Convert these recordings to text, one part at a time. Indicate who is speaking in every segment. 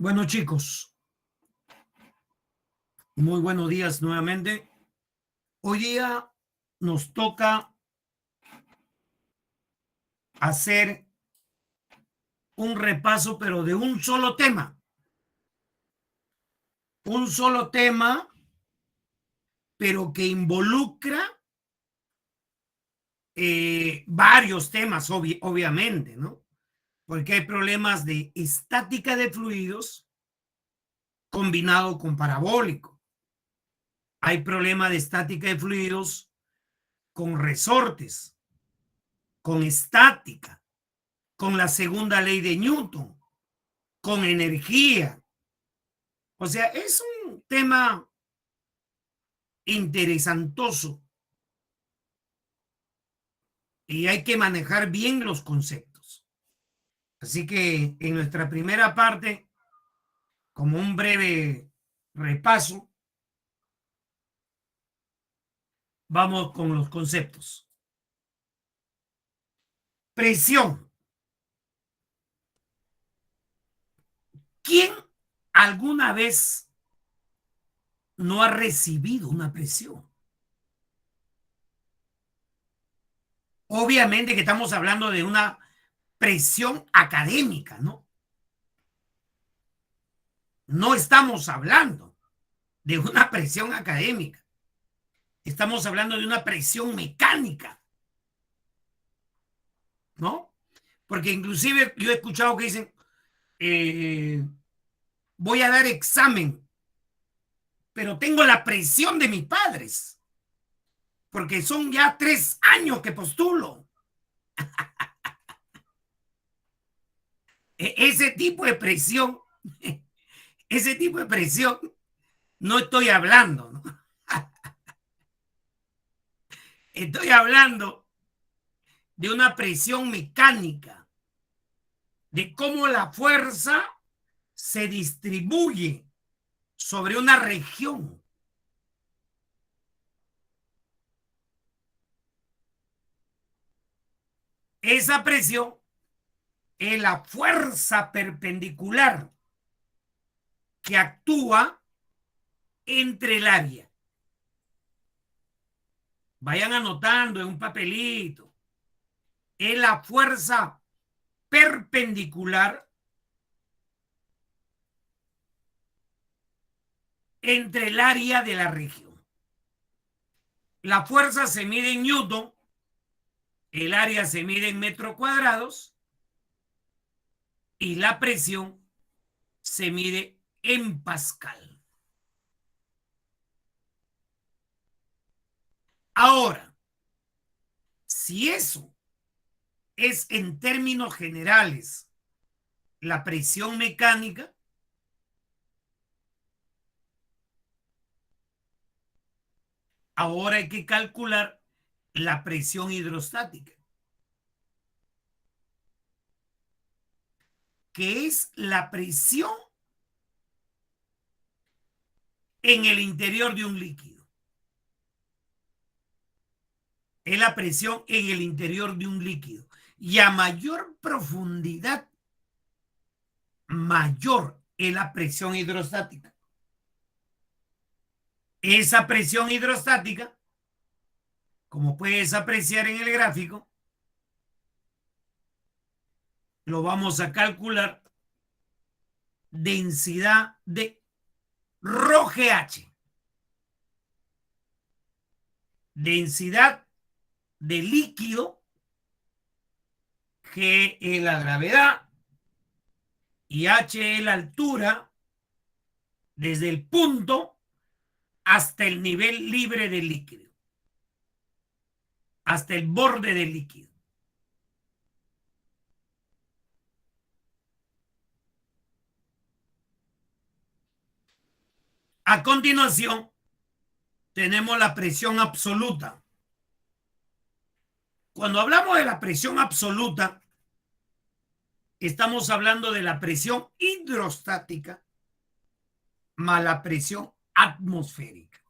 Speaker 1: Bueno, chicos, muy buenos días nuevamente. Hoy día nos toca hacer un repaso, pero de un solo tema. Un solo tema, pero que involucra varios temas, obviamente, ¿no? Porque hay problemas de estática de fluidos combinado con parabólico. Hay problema de estática de fluidos con resortes, con estática, con la segunda ley de Newton, con energía. O sea, es un tema interesantoso y hay que manejar bien los conceptos. Así que en nuestra primera parte, como un breve repaso, vamos con los conceptos. Presión. ¿Quién alguna vez no ha recibido una presión? Obviamente que estamos hablando de una presión académica, ¿no? No estamos hablando de una presión académica. Estamos hablando de una presión mecánica, ¿no? Porque inclusive yo he escuchado que dicen, eh, voy a dar examen, pero tengo la presión de mis padres, porque son ya 3 años que postulo. Ese tipo de presión, ese tipo de presión, no estoy hablando, ¿no? Estoy hablando de una presión mecánica, de cómo la fuerza se distribuye sobre una región. Esa presión es la fuerza perpendicular que actúa entre el área. Vayan anotando en un papelito. Es la fuerza perpendicular entre el área de la región. La fuerza se mide en Newton, el área se mide en metros cuadrados y la presión se mide en Pascal. Ahora, si eso es en términos generales la presión mecánica, ahora hay que calcular la presión hidrostática, que es la presión en el interior de un líquido. Es la presión en el interior de un líquido. Y a mayor profundidad, mayor es la presión hidrostática. Esa presión hidrostática, como puedes apreciar en el gráfico, lo vamos a calcular densidad de ρGH. Densidad de líquido, G es la gravedad y H es la altura desde el punto hasta el nivel libre del líquido, hasta el borde del líquido. A continuación, tenemos la presión absoluta. Cuando hablamos de la presión absoluta, estamos hablando de la presión hidrostática más la presión atmosférica.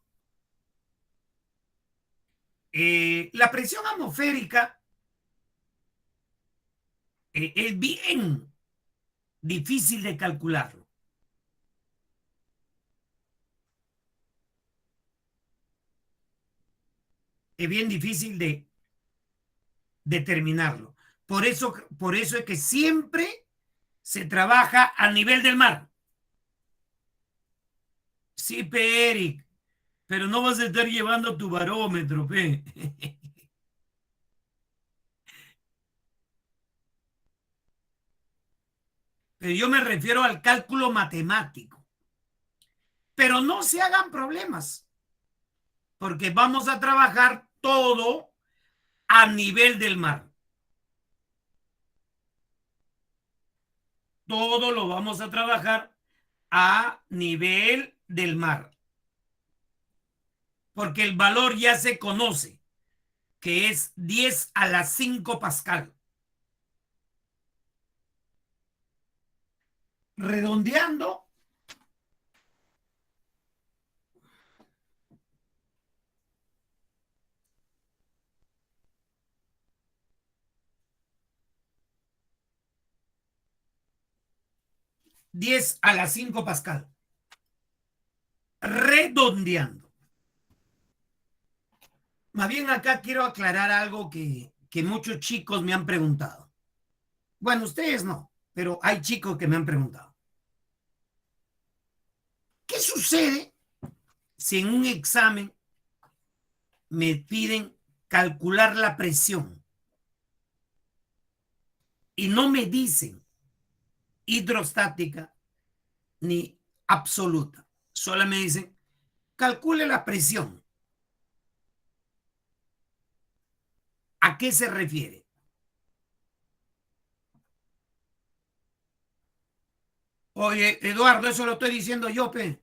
Speaker 1: La presión atmosférica es bien difícil de calcularlo. es bien difícil de determinarlo. Por eso es que siempre se trabaja a nivel del mar. Sí, pe, Eric, pero no vas a estar llevando tu barómetro, pe. Pero yo me refiero al cálculo matemático. Pero no se hagan problemas, porque vamos a trabajar todo a nivel del mar. Todo lo vamos a trabajar a nivel del mar. Porque el valor ya se conoce, que es 10 a la 5 Pascal. Redondeando, 10 a la 5 Pascal. Redondeando. Más bien acá quiero aclarar algo que muchos chicos me han preguntado. Bueno, ustedes no, pero hay chicos que me han preguntado. ¿Qué sucede si en un examen me piden calcular la presión y no me dicen hidrostática ni absoluta? Solo me dicen, calcule la presión. ¿A qué se refiere? Oye, Eduardo, eso lo estoy diciendo yo, pe.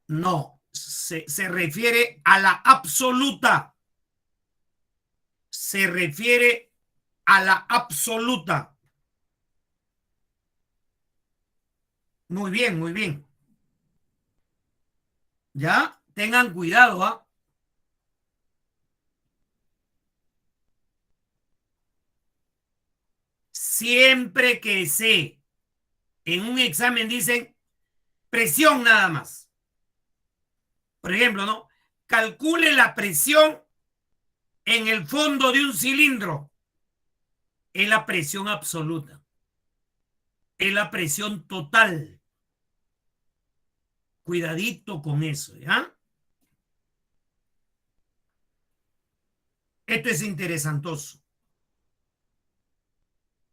Speaker 1: No, se refiere a la absoluta. Se refiere a la absoluta. Muy bien, muy bien. Ya, tengan cuidado, ¿ah? Siempre que sé, en un examen dicen presión nada más. Por ejemplo, ¿no? Calcule la presión en el fondo de un cilindro. Es la presión absoluta. Es la presión total. Cuidadito con eso, ¿ya? Esto es interesantoso.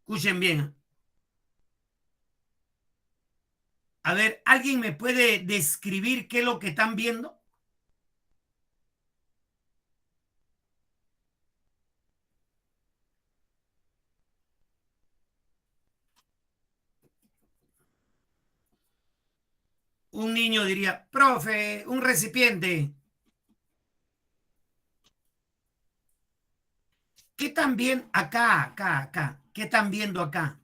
Speaker 1: Escuchen bien. A ver, ¿alguien me puede describir qué es lo que están viendo? Un niño diría, profe, un recipiente. ¿Qué están viendo acá, acá, acá? ¿Qué están viendo acá?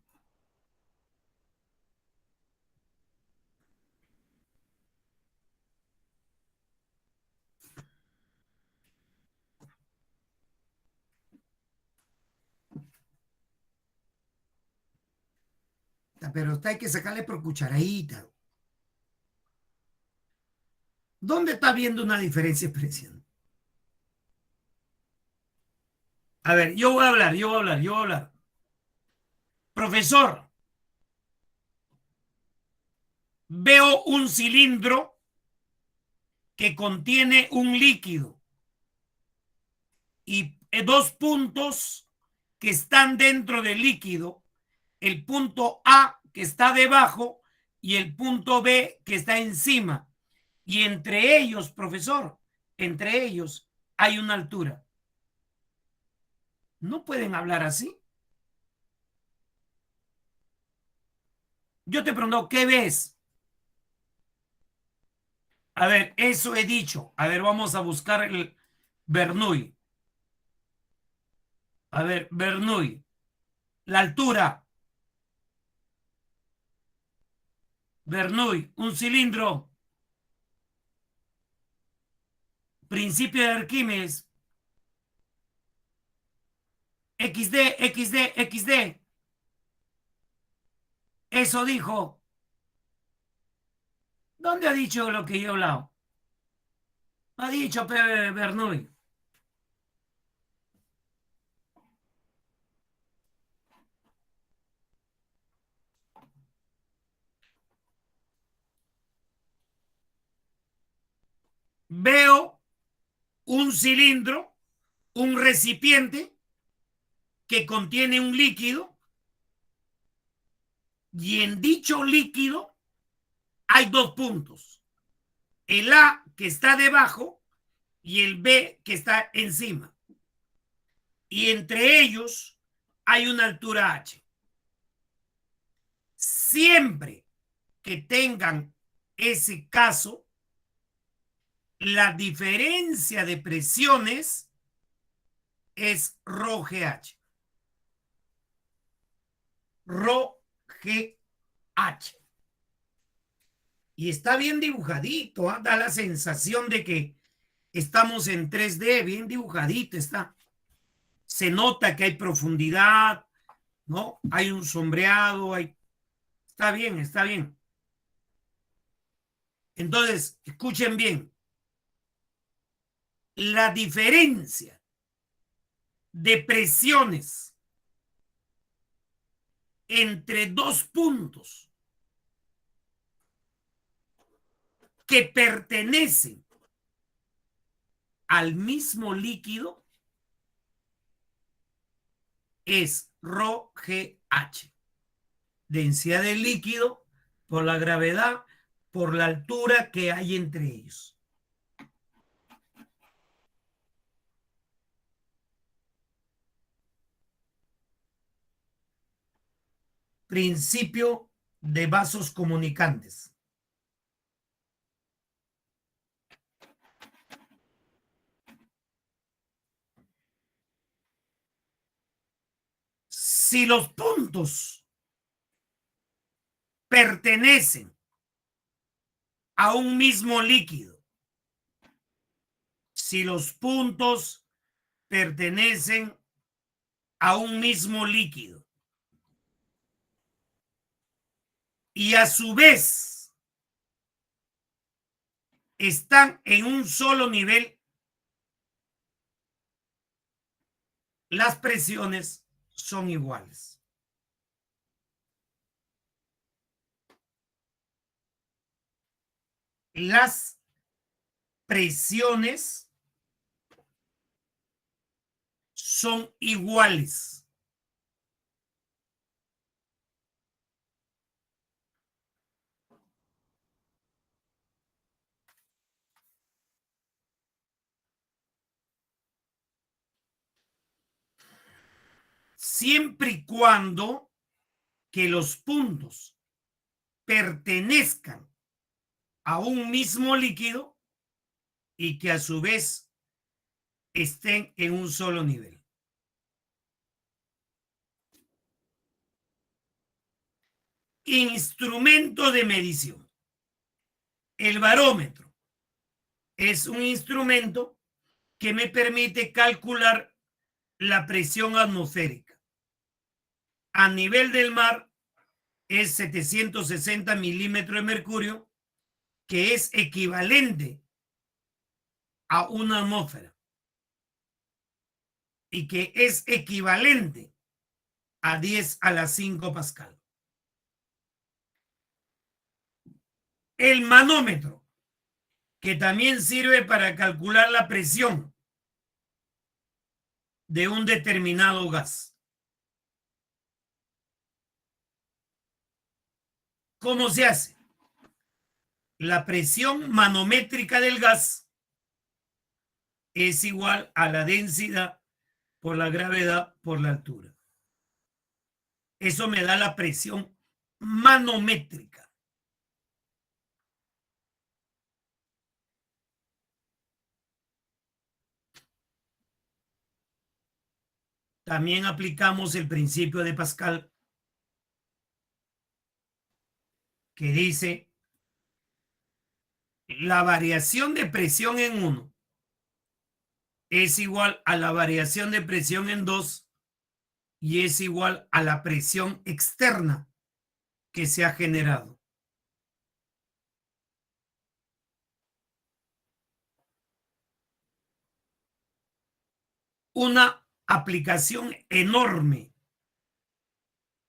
Speaker 1: Pero hay que sacarle por cucharadita. ¿Dónde está viendo una diferencia de presión? A ver, yo voy a hablar, yo voy a hablar, yo voy a hablar. Profesor, veo un cilindro que contiene un líquido y dos puntos que están dentro del líquido, el punto A que está debajo y el punto B que está encima. Y entre ellos, profesor, entre ellos hay una altura. No pueden hablar así. Yo te pregunto, ¿qué ves? A ver, eso he dicho. A ver, vamos a buscar el Bernoulli. A ver, Bernoulli. La altura. Bernoulli, un cilindro. Principio de Arquímedes. XD, XD, XD. Eso dijo. ¿Dónde ha dicho lo que yo he hablado? Ha dicho Pepe Bernoulli. Veo un cilindro, un recipiente que contiene un líquido y en dicho líquido hay dos puntos. El A que está debajo y el B que está encima. Y entre ellos hay una altura H. Siempre que tengan ese caso, la diferencia de presiones es ρGH. ρGH. Y está bien dibujadito, ¿eh? Da la sensación de que estamos en 3D, bien dibujadito está. Se nota que hay profundidad, ¿no? Hay un sombreado, hay... Está bien, está bien. Entonces, escuchen bien. La diferencia de presiones entre dos puntos que pertenecen al mismo líquido es ρGH. Densidad del líquido por la gravedad, por la altura que hay entre ellos. Principio de vasos comunicantes. Si los puntos pertenecen a un mismo líquido, si los puntos pertenecen a un mismo líquido y a su vez están en un solo nivel, las presiones son iguales. Las presiones son iguales. Siempre y cuando que los puntos pertenezcan a un mismo líquido y que a su vez estén en un solo nivel. Instrumento de medición. El barómetro es un instrumento que me permite calcular la presión atmosférica. A nivel del mar es 760 milímetros de mercurio, que es equivalente a una atmósfera y que es equivalente a 10 a la 5 pascal. El manómetro, que también sirve para calcular la presión de un determinado gas. ¿Cómo se hace? La presión manométrica del gas es igual a la densidad por la gravedad por la altura. Eso me da la presión manométrica. También aplicamos el principio de Pascal, que dice la variación de presión en 1 es igual a la variación de presión en 2 y es igual a la presión externa que se ha generado. Una aplicación enorme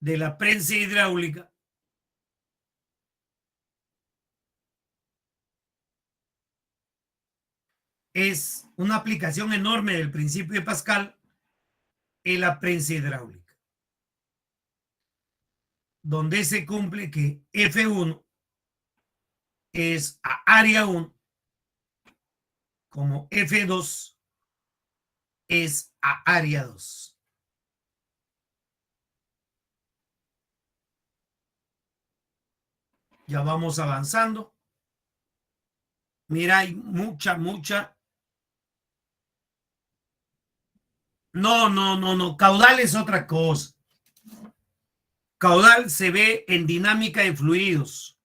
Speaker 1: de la prensa hidráulica es una aplicación enorme del principio de Pascal en la prensa hidráulica, donde se cumple que F1 es a área 1, como F2 es a área 2. Ya vamos avanzando. Mira, hay mucha. No. Caudal es otra cosa. Caudal se ve en dinámica de fluidos.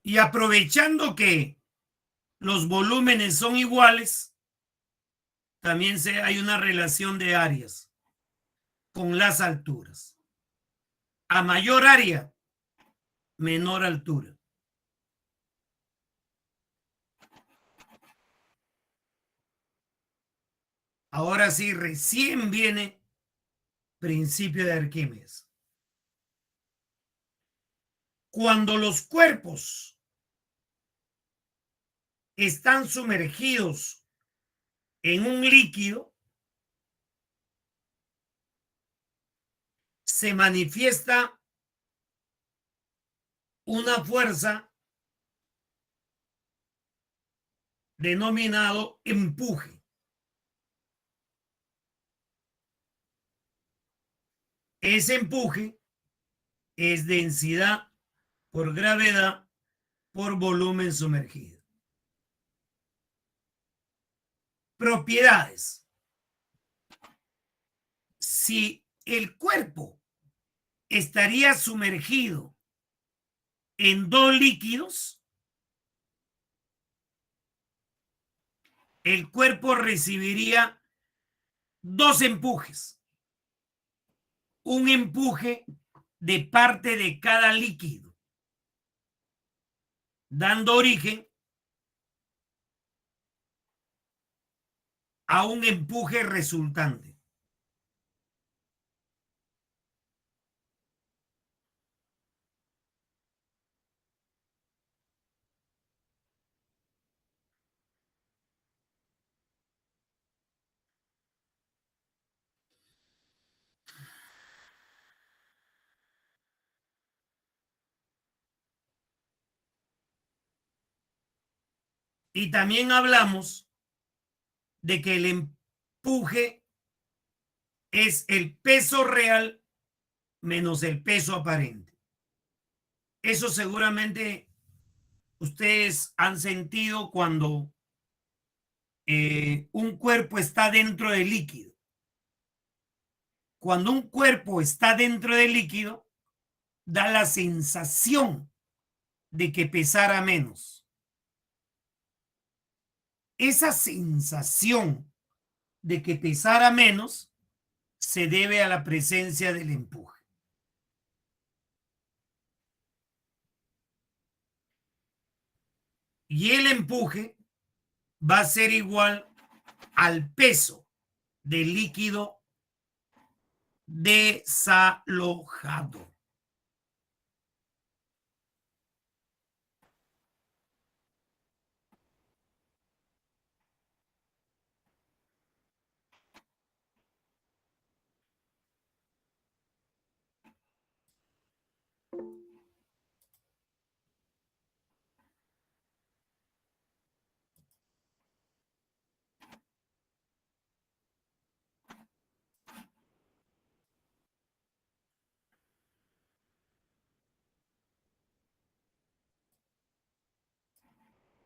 Speaker 1: Y aprovechando que los volúmenes son iguales, también hay una relación de áreas con las alturas. A mayor área, menor altura. Ahora sí, recién viene principio de Arquímedes. Cuando los cuerpos están sumergidos en un líquido, se manifiesta una fuerza denominado empuje. Ese empuje es densidad por gravedad por volumen sumergido. Propiedades. Si el cuerpo estaría sumergido en dos líquidos, el cuerpo recibiría dos empujes. Un empuje de parte de cada líquido, dando origen a un empuje resultante. Y también hablamos de que el empuje es el peso real menos el peso aparente. Eso seguramente ustedes han sentido cuando un cuerpo está dentro del líquido. Cuando un cuerpo está dentro del líquido, da la sensación de que pesara menos. Esa sensación de que pesara menos se debe a la presencia del empuje. Y el empuje va a ser igual al peso del líquido desalojado.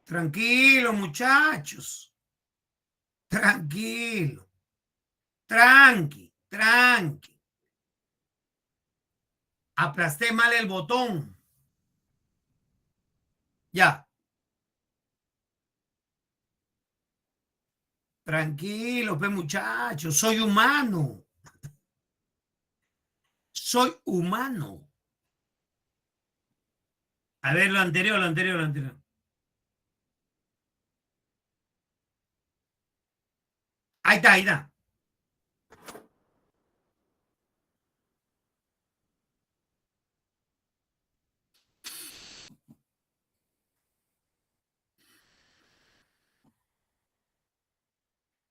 Speaker 1: Tranquilo, muchachos. Tranquilo. Tranqui, tranqui. Aplasté mal el botón. Ya. Tranquilo, pues muchacho. Soy humano. Soy humano. A ver, lo anterior, lo anterior, lo anterior. Ahí está, ahí está.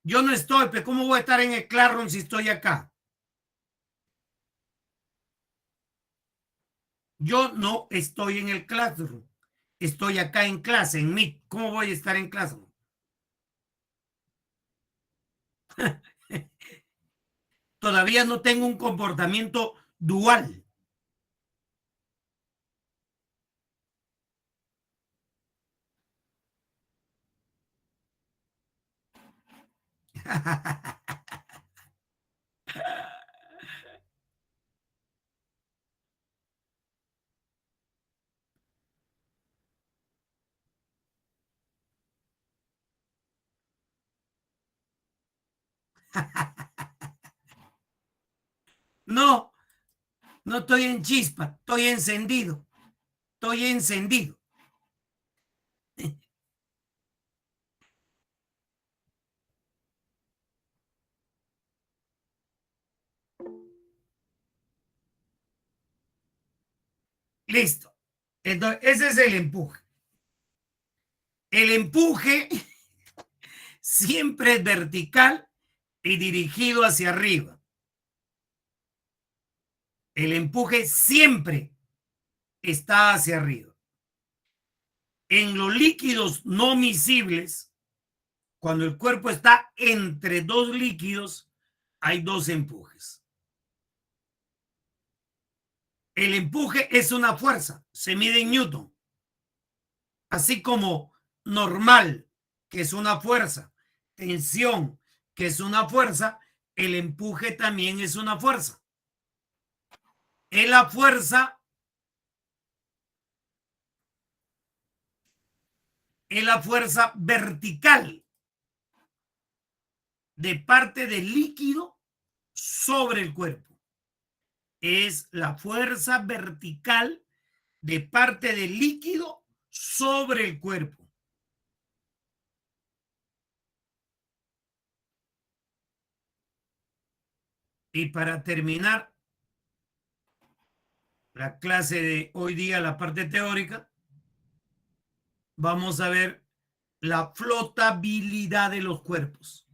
Speaker 1: Yo no estoy, pero ¿cómo voy a estar en el Classroom si estoy acá? Yo no estoy en el Classroom. Estoy acá en clase, en Meet. ¿Cómo voy a estar en Classroom? Todavía no tengo un comportamiento dual. No, no estoy en chispa, estoy encendido. Estoy encendido. Listo. Entonces, ese es el empuje. El empuje siempre es vertical y dirigido hacia arriba. El empuje siempre está hacia arriba. En los líquidos no miscibles, cuando el cuerpo está entre dos líquidos, hay dos empujes. El empuje es una fuerza, se mide en Newton. Así como normal, que es una fuerza, tensión, que es una fuerza, el empuje también es una fuerza. Es la fuerza vertical de parte del líquido sobre el cuerpo. Es la fuerza vertical de parte del líquido sobre el cuerpo. Y para terminar la clase de hoy día, la parte teórica, vamos a ver la flotabilidad de los cuerpos.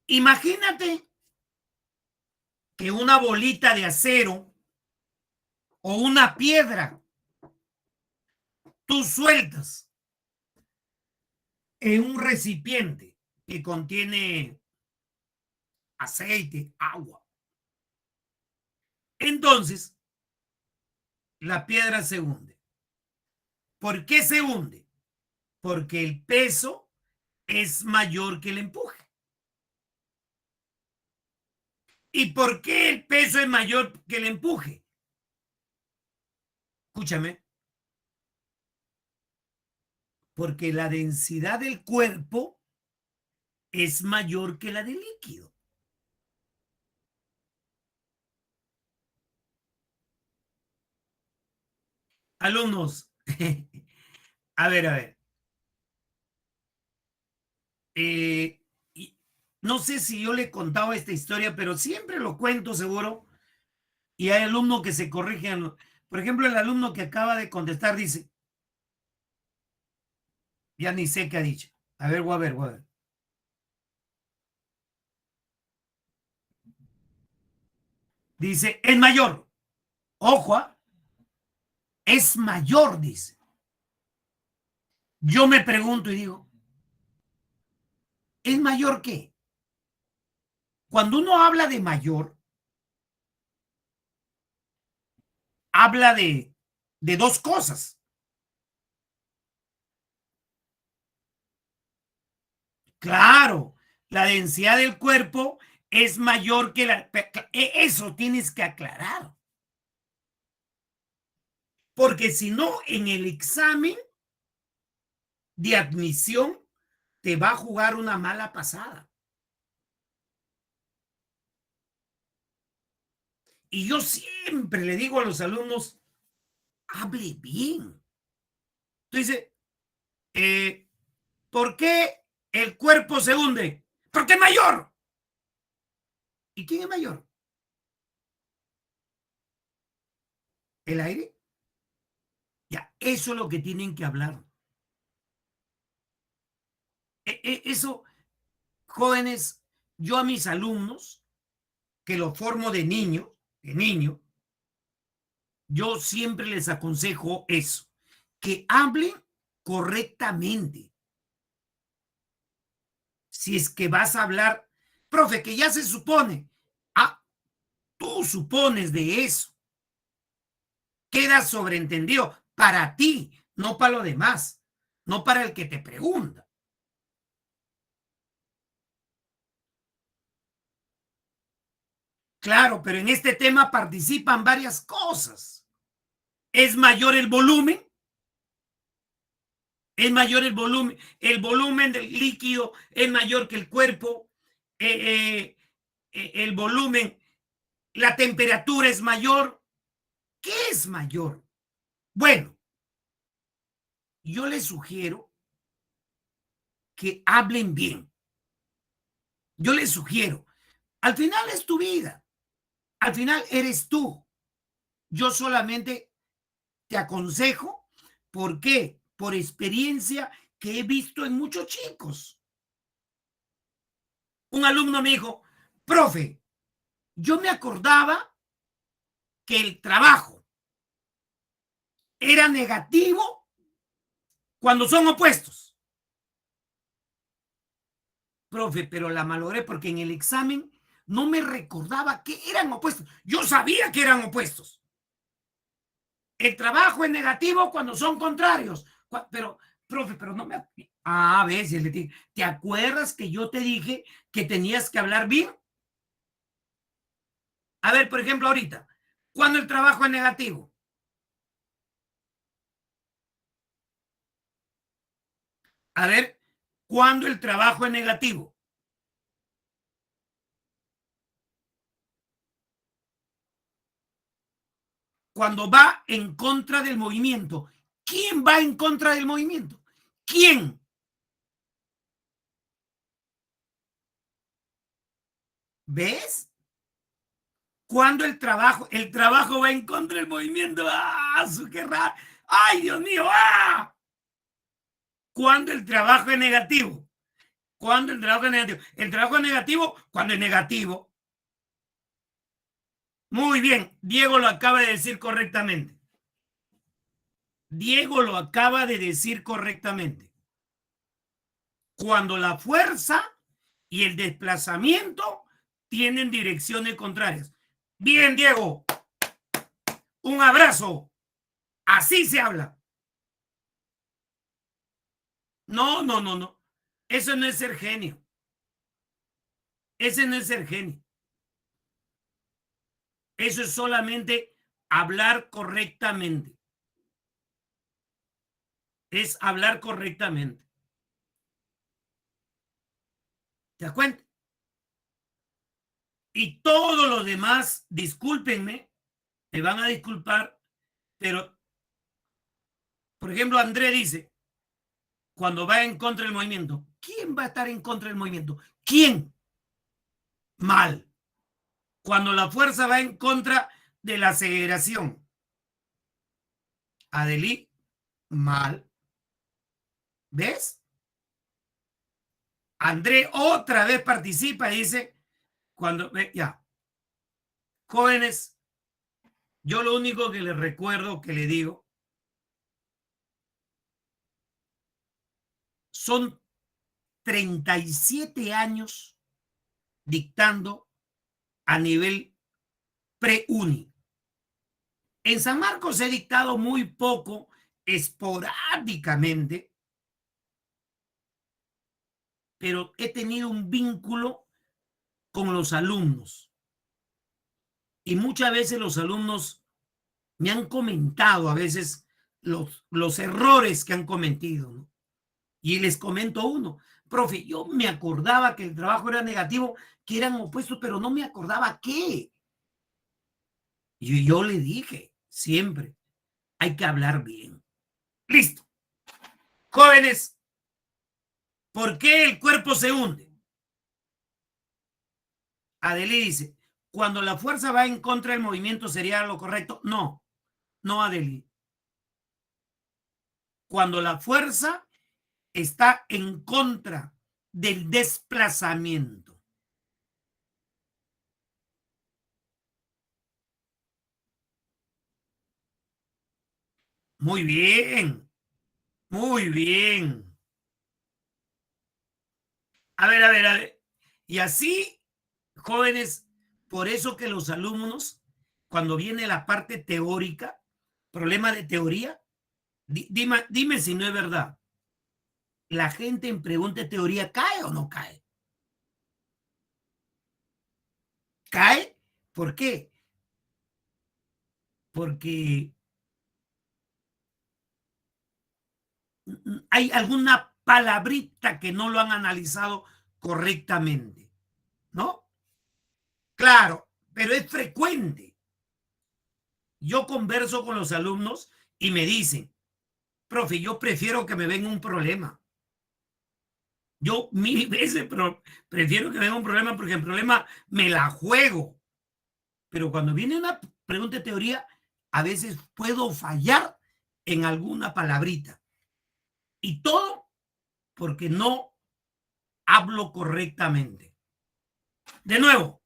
Speaker 1: Imagínate que una bolita de acero o una piedra tú sueltas en un recipiente que contiene aceite, agua. Entonces, la piedra se hunde. ¿Por qué se hunde? Porque el peso es mayor que el empuje. ¿Y por qué el peso es mayor que el empuje? Escúchame. Porque la densidad del cuerpo es mayor que la del líquido. Alumnos, a ver, a ver. Eh, no sé si yo le he contado esta historia, pero siempre lo cuento seguro. Y hay alumnos que se corrigen. Por ejemplo, el alumno que acaba de contestar dice, ya ni sé qué ha dicho. A ver, voy a ver, voy a ver. Dice, es mayor. Ojo, es mayor, dice. Yo me pregunto y digo, ¿es mayor qué? Cuando uno habla de mayor, habla de dos cosas. Claro, la densidad del cuerpo es mayor que la... Eso tienes que aclarar. Porque si no, en el examen de admisión te va a jugar una mala pasada. Y yo siempre le digo a los alumnos, hable bien. Entonces, eh, ¿por qué el cuerpo se hunde? Porque es mayor. ¿Y quién es mayor? ¿El aire? Ya, eso es lo que tienen que hablar. Eso, jóvenes, yo a mis alumnos, que los formo de niño, yo siempre les aconsejo eso, que hablen correctamente. Si es que vas a hablar, profe, que ya se supone, ah, tú supones de eso, queda sobreentendido para ti, no para lo demás, no para el que te pregunta. Claro, pero en este tema participan varias cosas. Es mayor el volumen, es mayor el volumen del líquido es mayor que el cuerpo, el volumen, la temperatura es mayor. ¿Qué es mayor? Bueno, yo les sugiero que hablen bien. Yo les sugiero, al final es tu vida, al final eres tú. Yo solamente te aconsejo, ¿por qué? Por experiencia que he visto en muchos chicos. Un alumno me dijo, profe, yo me acordaba que el trabajo era negativo cuando son opuestos. Profe, pero la malogré porque en el examen no me recordaba que eran opuestos. Yo sabía que eran opuestos. El trabajo es negativo cuando son contrarios. Pero, profe, pero no me... A veces le dije, ¿te acuerdas que yo te dije que tenías que hablar bien? A ver, por ejemplo, ahorita, cuando el trabajo es negativo. A ver, cuando el trabajo es negativo. Cuando va en contra del movimiento. ¿Quién va en contra del movimiento? ¿Quién? ¿Ves? Cuando el trabajo va en contra del movimiento. ¡Ah! ¡Qué raro! ¡Ay, Dios mío! ¡Ah! Cuando el trabajo es negativo. Cuando el trabajo es negativo. El trabajo es negativo cuando es negativo. Muy bien. Diego lo acaba de decir correctamente. Diego lo acaba de decir correctamente. Cuando la fuerza y el desplazamiento tienen direcciones contrarias. Bien, Diego. Un abrazo. Así se habla. No, no, no, no. Eso no es ser genio. Ese no es ser genio. Eso es solamente hablar correctamente. Es hablar correctamente. ¿Te das cuenta? Y todos los demás, discúlpenme, me van a disculpar, pero, por ejemplo, André dice, cuando va en contra del movimiento, ¿quién va a estar en contra del movimiento? ¿Quién? Mal. Cuando la fuerza va en contra de la aceleración, Adelí, mal. ¿Ves? André otra vez participa y dice, cuando, ya, jóvenes, yo lo único que les recuerdo, que le digo, son 37 años dictando a nivel pre-uni. En San Marcos he dictado muy poco, esporádicamente, pero he tenido un vínculo con los alumnos. Y muchas veces los alumnos me han comentado a veces los errores que han cometido, ¿no? Y les comento uno, profe, yo me acordaba que el trabajo era negativo, que eran opuestos, pero no me acordaba qué. Y yo le dije, siempre, hay que hablar bien. Listo. Jóvenes, ¿por qué el cuerpo se hunde? Adeli dice, cuando la fuerza va en contra del movimiento, ¿sería lo correcto? No, no, Adeli. Cuando la fuerza está en contra del desplazamiento. Muy bien, muy bien. A ver. Y así, jóvenes, por eso que los alumnos, cuando viene la parte teórica, problema de teoría, dime si no es verdad. La gente en pregunta de teoría cae o no cae. ¿Cae? ¿Por qué? Porque hay alguna palabrita que no lo han analizado correctamente, ¿no? Claro, pero es frecuente. Yo converso con los alumnos y me dicen, profe, yo prefiero que me venga un problema. Yo mil veces prefiero que venga un problema porque el problema me la juego. Pero cuando viene una pregunta de teoría, a veces puedo fallar en alguna palabrita. Y todo porque no hablo correctamente. De nuevo,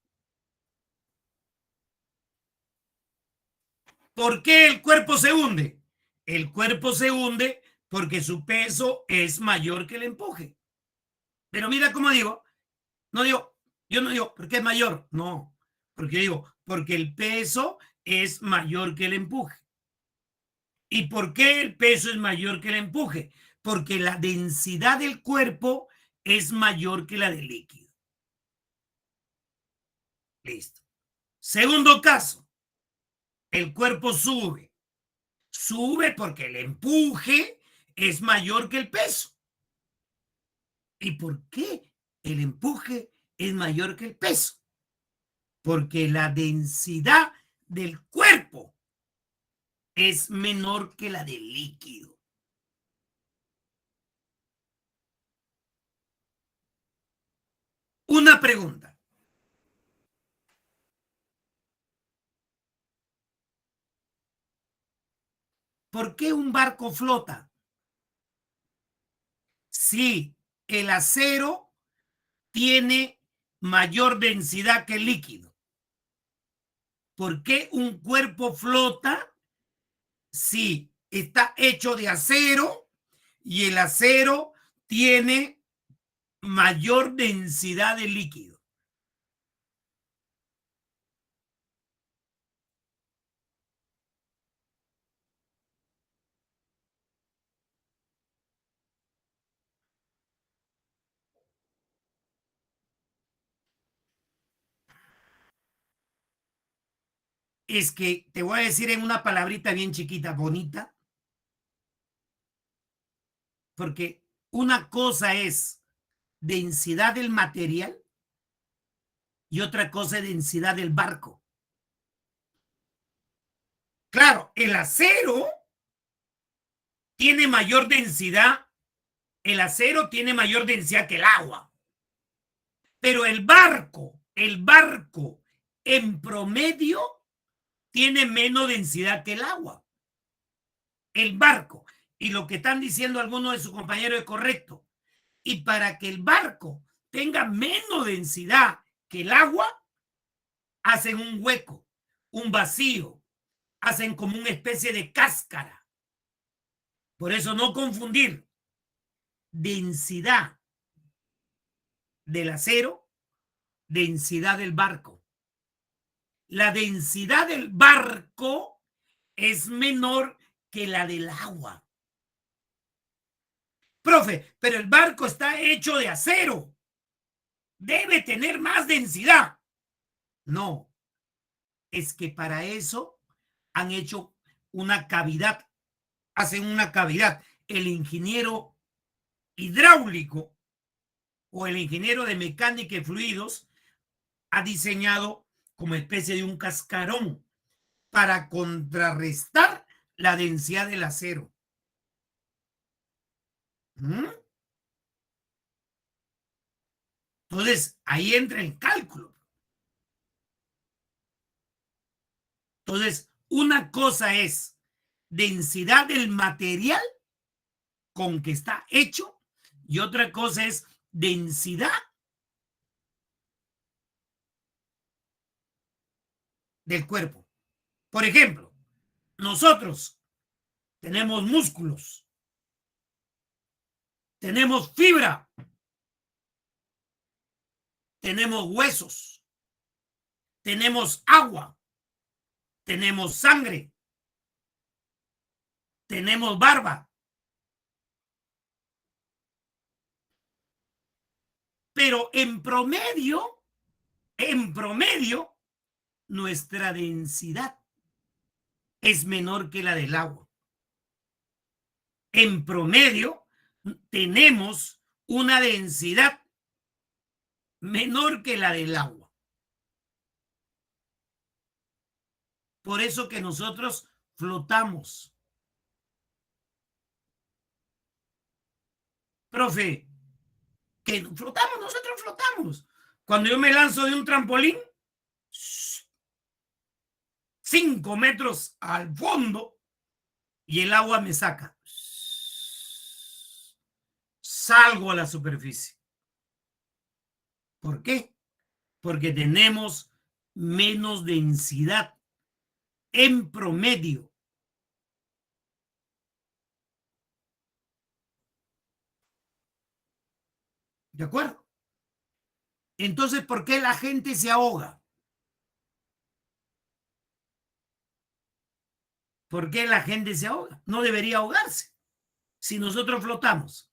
Speaker 1: ¿por qué el cuerpo se hunde? El cuerpo se hunde porque su peso es mayor que el empuje. Pero mira cómo digo, no digo, yo no digo, ¿por qué es mayor? No, porque digo, porque el peso es mayor que el empuje. ¿Y por qué el peso es mayor que el empuje? Porque la densidad del cuerpo es mayor que la del líquido. Listo. Segundo caso, el cuerpo sube. Sube porque el empuje es mayor que el peso. ¿Y por qué el empuje es mayor que el peso? Porque la densidad del cuerpo es menor que la del líquido. Una pregunta. ¿Por qué un barco flota? Si el acero tiene mayor densidad que el líquido. ¿Por qué un cuerpo flota si está hecho de acero y el acero tiene mayor densidad de líquido? Es que te voy a decir en una palabrita bien chiquita, bonita, porque una cosa es densidad del material y otra cosa es densidad del barco. Claro, el acero tiene mayor densidad, el acero tiene mayor densidad que el agua, pero el barco en promedio tiene menos densidad que el agua. El barco. Y lo que están diciendo algunos de sus compañeros es correcto. Y para que el barco tenga menos densidad que el agua, hacen un hueco, un vacío, hacen como una especie de cáscara. Por eso no confundir densidad del acero, densidad del barco. La densidad del barco es menor que la del agua. Profe, pero el barco está hecho de acero. Debe tener más densidad. No, es que para eso han hecho una cavidad, hacen una cavidad. El ingeniero hidráulico o el ingeniero de mecánica y fluidos ha diseñado como especie de un cascarón para contrarrestar la densidad del acero. ¿Mm? Entonces, ahí entra el cálculo. Entonces, una cosa es densidad del material con que está hecho y otra cosa es densidad del cuerpo. Por ejemplo, nosotros tenemos músculos, tenemos fibra, tenemos huesos, tenemos agua, tenemos sangre, tenemos barba. Pero en promedio, nuestra densidad es menor que la del agua. En promedio, tenemos una densidad menor que la del agua. Por eso que nosotros flotamos. Profe, que flotamos, nosotros flotamos. Cuando yo me lanzo de un trampolín, 5 metros al fondo y el agua me saca. Salgo a la superficie. ¿Por qué? Porque tenemos menos densidad en promedio. ¿De acuerdo? Entonces, ¿por qué la gente se ahoga? ¿Por qué la gente se ahoga? No debería ahogarse si nosotros flotamos.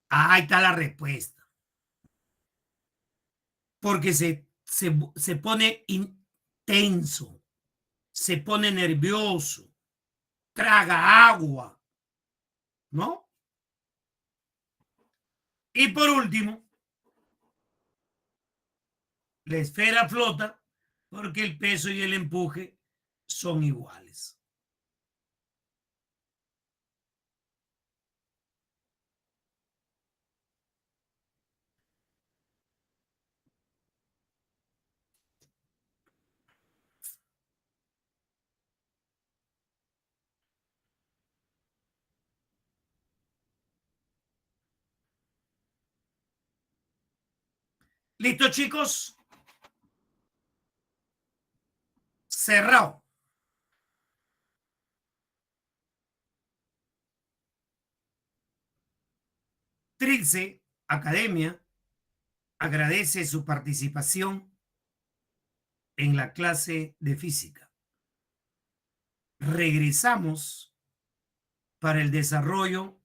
Speaker 1: Ahí está la respuesta. Porque se pone intenso, se pone nervioso, traga agua, ¿no? Y por último, la esfera flota porque el peso y el empuje son iguales. ¿Listo, chicos? Cerrado. Trilce Academia agradece su participación en la clase de física. Regresamos para el desarrollo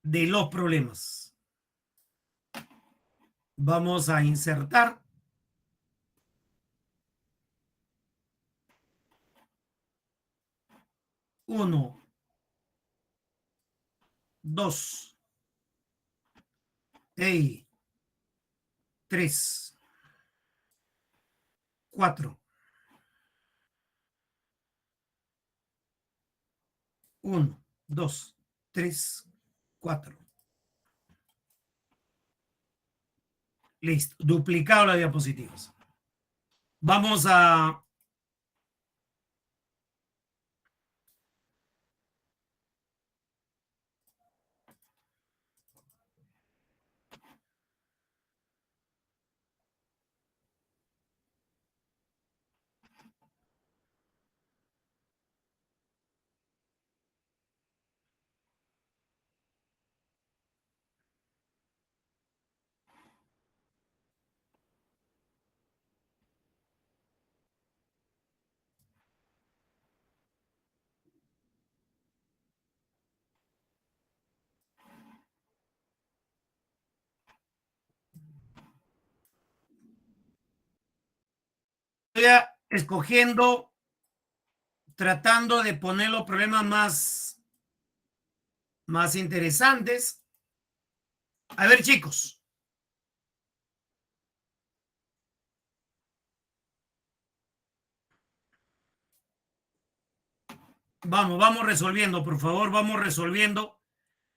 Speaker 1: de los problemas. Vamos a insertar uno, dos, tres, cuatro. Uno, dos, tres, cuatro. Listo. Duplicado las diapositivas. Vamos a escogiendo, tratando de poner los problemas más interesantes. A ver, chicos. Vamos resolviendo, por favor, vamos resolviendo.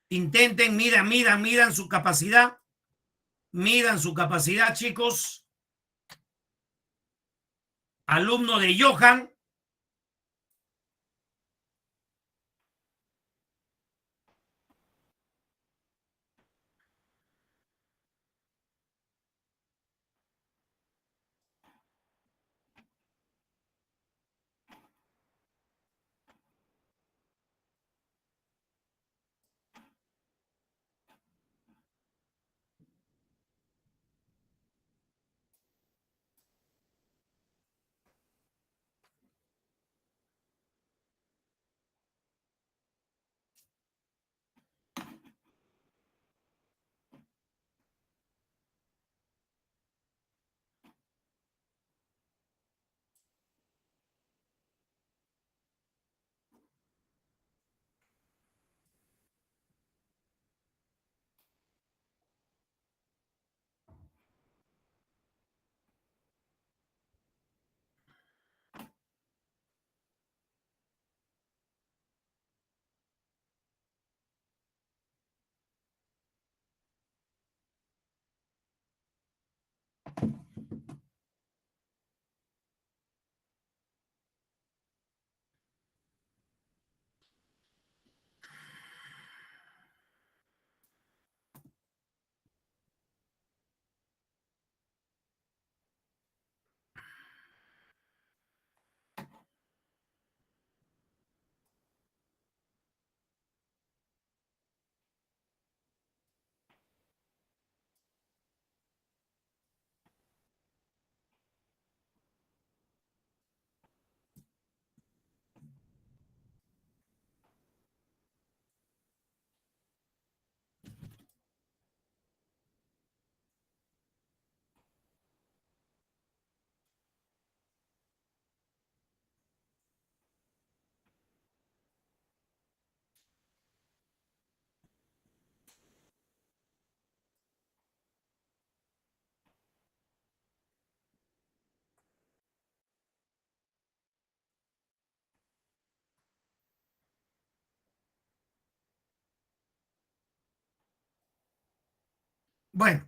Speaker 1: Intenten, midan su capacidad. Midan su capacidad, chicos. Alumno de Johan. Bueno,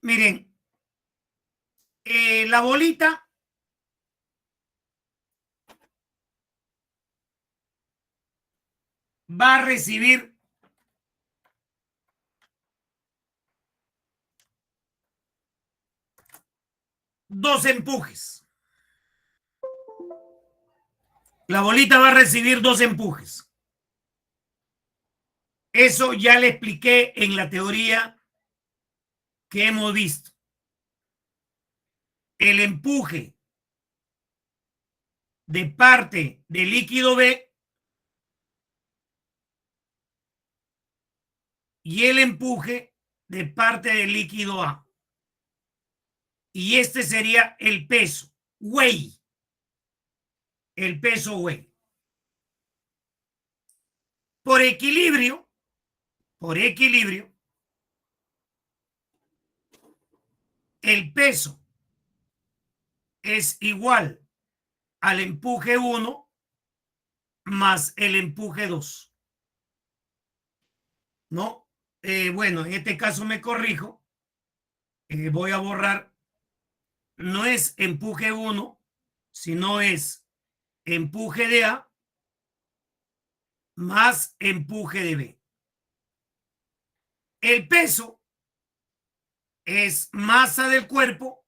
Speaker 1: miren, la bolita va a recibir dos empujes. La bolita va a recibir dos empujes. Eso ya le expliqué en la teoría que hemos visto. El empuje de parte del líquido B y el empuje de parte del líquido A. Y este sería el peso, weight. El peso weight. Por equilibrio, el peso es igual al empuje 1 más el empuje 2. ¿No? Bueno, en este caso me corrijo. Voy a borrar. No es empuje 1, sino es empuje de A más empuje de B. El peso es masa del cuerpo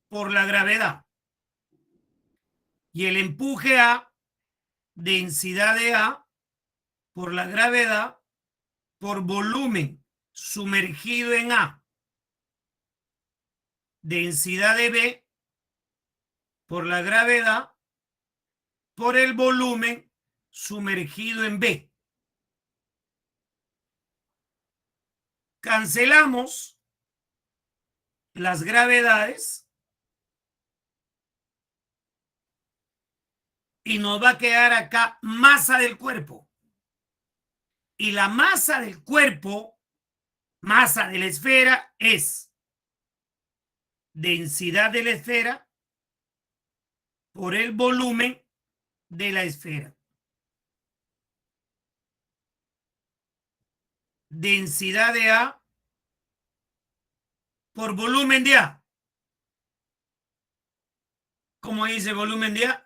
Speaker 1: por la gravedad. Y el empuje A, densidad de A por la gravedad por volumen sumergido en A, densidad de B por la gravedad por el volumen sumergido en B. Cancelamos las gravedades y nos va a quedar acá masa del cuerpo. Y la masa del cuerpo, masa de la esfera, es densidad de la esfera por el volumen de la esfera. Densidad de A por volumen de A. ¿Cómo dice volumen de A?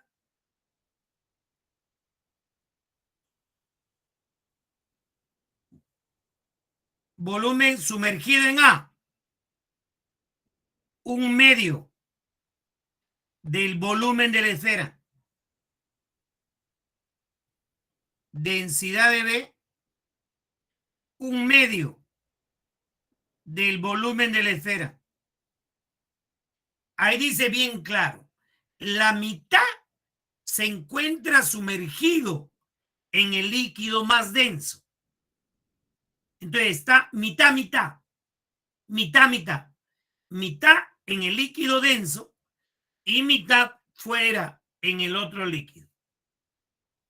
Speaker 1: Volumen sumergido en A. Un medio del volumen de la esfera. Densidad de B. Un medio del volumen de la esfera. Ahí dice bien claro, la mitad se encuentra sumergido en el líquido más denso. Entonces está mitad, mitad, mitad, mitad, mitad en el líquido denso y mitad fuera en el otro líquido.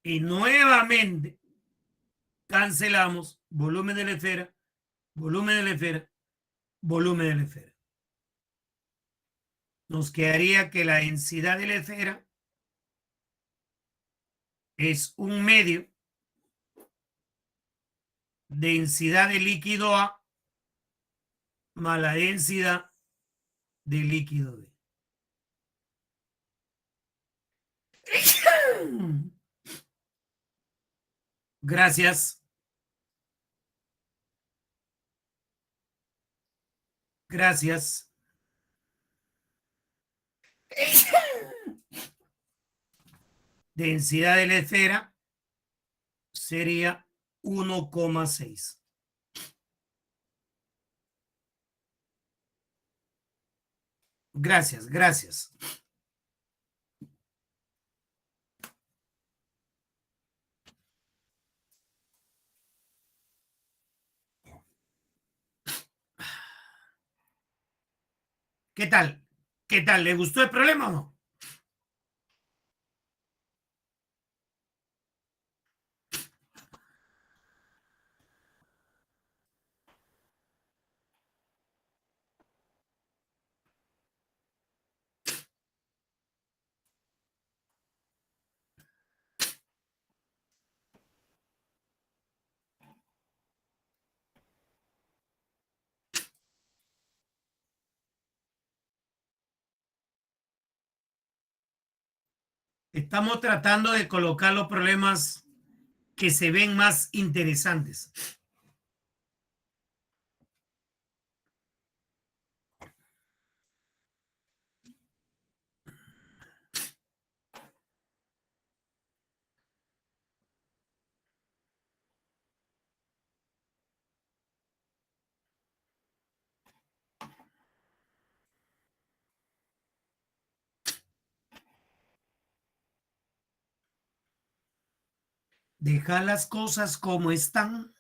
Speaker 1: Y nuevamente cancelamos volumen de la esfera, volumen de la esfera, volumen de la esfera. Nos quedaría que la densidad de la esfera es un medio densidad de líquido A más la densidad de líquido B. Gracias. Gracias. Densidad de la esfera sería 1,6. Gracias, gracias. ¿Qué tal? ¿Qué tal? ¿Le gustó el problema o no? Estamos tratando de colocar los problemas que se ven más interesantes. Deja las cosas como están.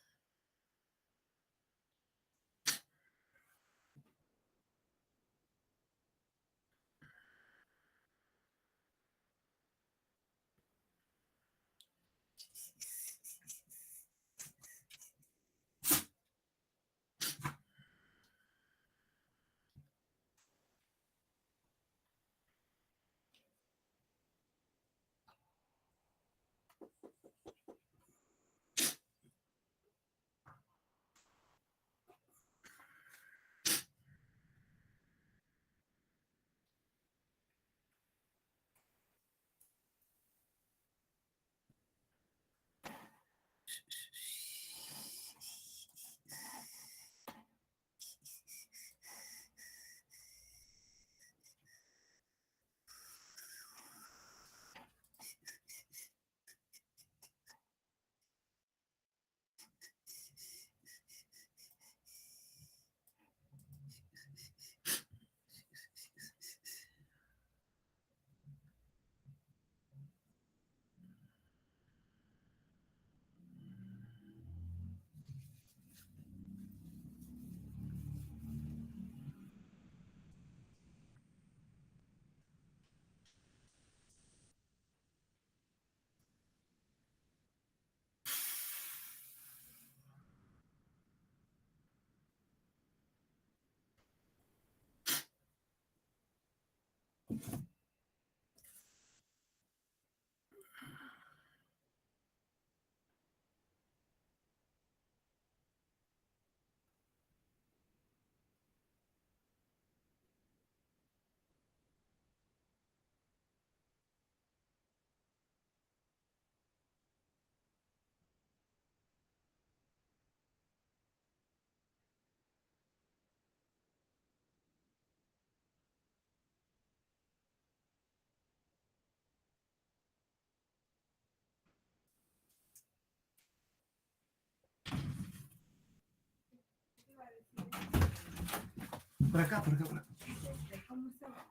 Speaker 1: Por acá, por acá, por acá.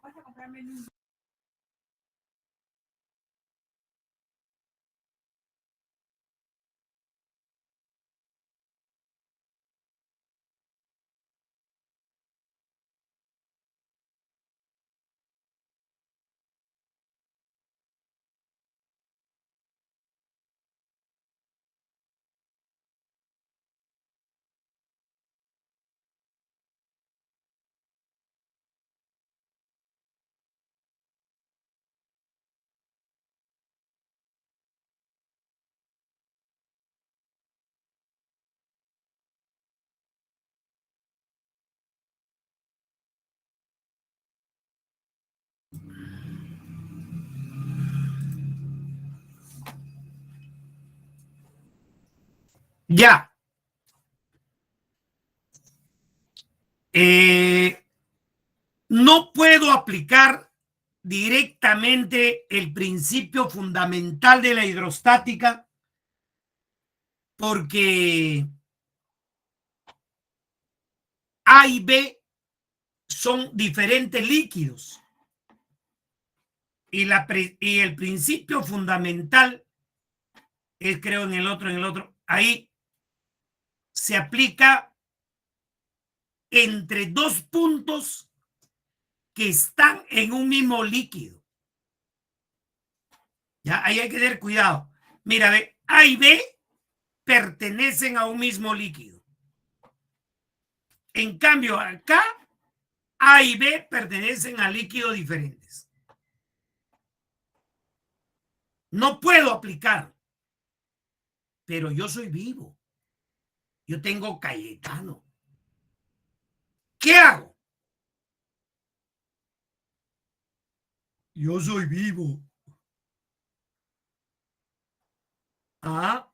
Speaker 2: ¿Vas a comprarme un...
Speaker 1: Ya. No puedo aplicar directamente el principio fundamental de la hidrostática porque A y B son diferentes líquidos y el principio fundamental es, creo, en el otro, ahí se aplica entre dos puntos que están en un mismo líquido. Ya, ahí hay que tener cuidado. Mira, ve, A y B pertenecen a un mismo líquido. En cambio, acá A y B pertenecen a líquidos diferentes. No puedo aplicar, pero yo soy vivo. Yo tengo Cayetano. ¿Qué hago? Yo soy vivo. ¿Ah?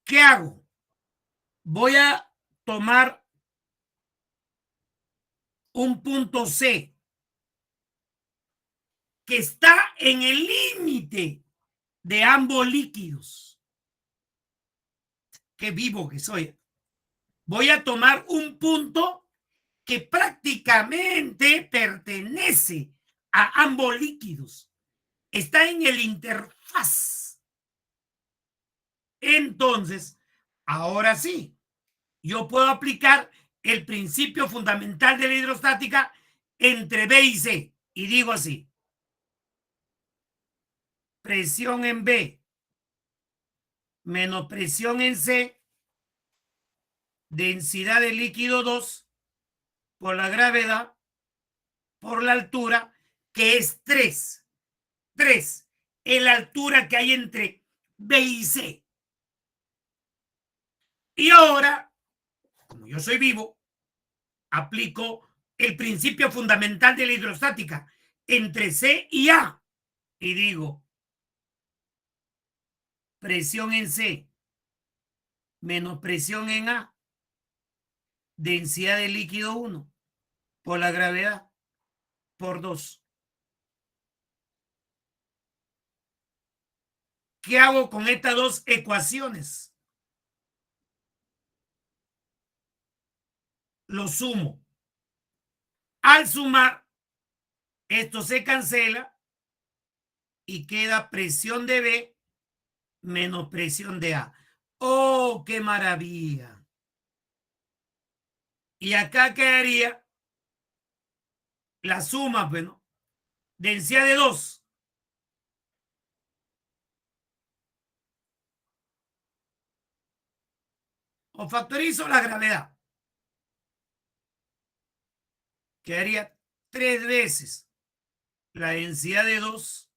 Speaker 1: ¿Qué hago? Voy a tomar un punto C que está en el límite de ambos líquidos. Qué vivo que soy. Voy a tomar un punto que prácticamente pertenece a ambos líquidos. Está en el interfaz. Entonces, ahora sí, yo puedo aplicar el principio fundamental de la hidrostática entre B y C. Y digo así, presión en B menos presión en C, densidad de líquido 2 por la gravedad, por la altura, que es 3. 3 es la altura que hay entre B y C. Y ahora, como yo soy vivo, aplico el principio fundamental de la hidrostática entre C y A. Y digo, presión en C menos presión en A, densidad de líquido 1 por la gravedad por 2. ¿Qué hago con estas dos ecuaciones? Lo sumo. Al sumar, esto se cancela y queda presión de B menos presión de A. ¡Oh, qué maravilla! Y acá quedaría la suma, bueno, densidad de 2. O factorizo la gravedad. Quedaría 3 veces la densidad de 2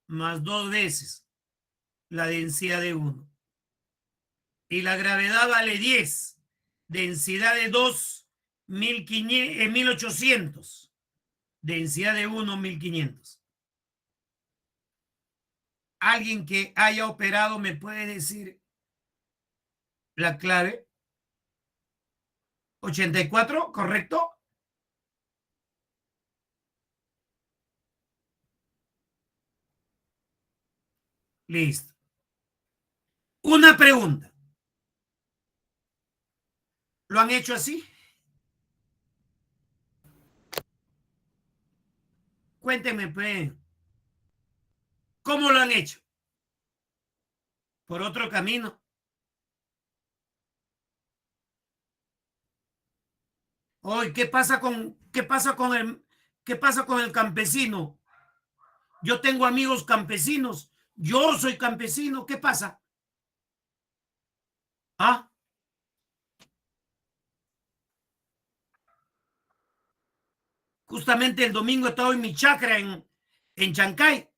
Speaker 1: más 2 veces la densidad de 1. Y la gravedad vale 10. Densidad de 2, 1800. Densidad de 1, 1500. ¿Alguien que haya operado me puede decir la clave? 84, ¿correcto? Listo. Una pregunta. ¿Lo han hecho así? Cuéntenme, pues, ¿cómo lo han hecho? ¿Por otro camino? Hoy, qué pasa con el campesino? Yo tengo amigos campesinos. Yo soy campesino. ¿Qué pasa? Ah, justamente el domingo he estado en mi chacra en Chancay.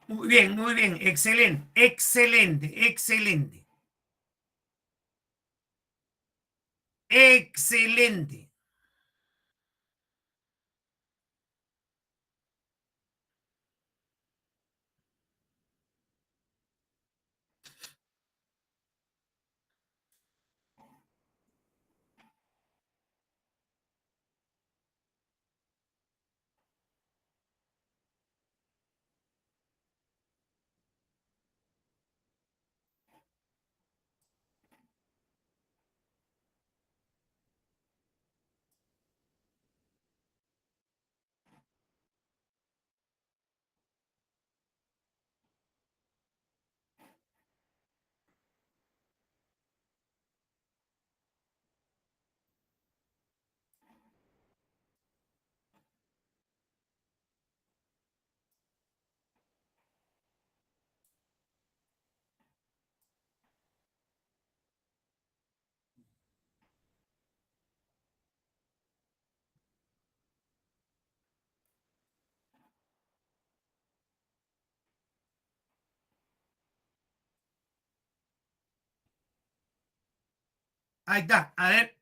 Speaker 1: Muy bien, excelente, excelente, excelente, excelente. Ahí está. A ver,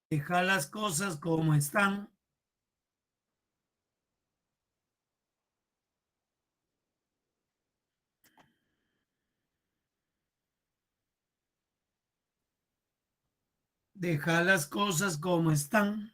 Speaker 1: deja las cosas como están. Deja las cosas como están.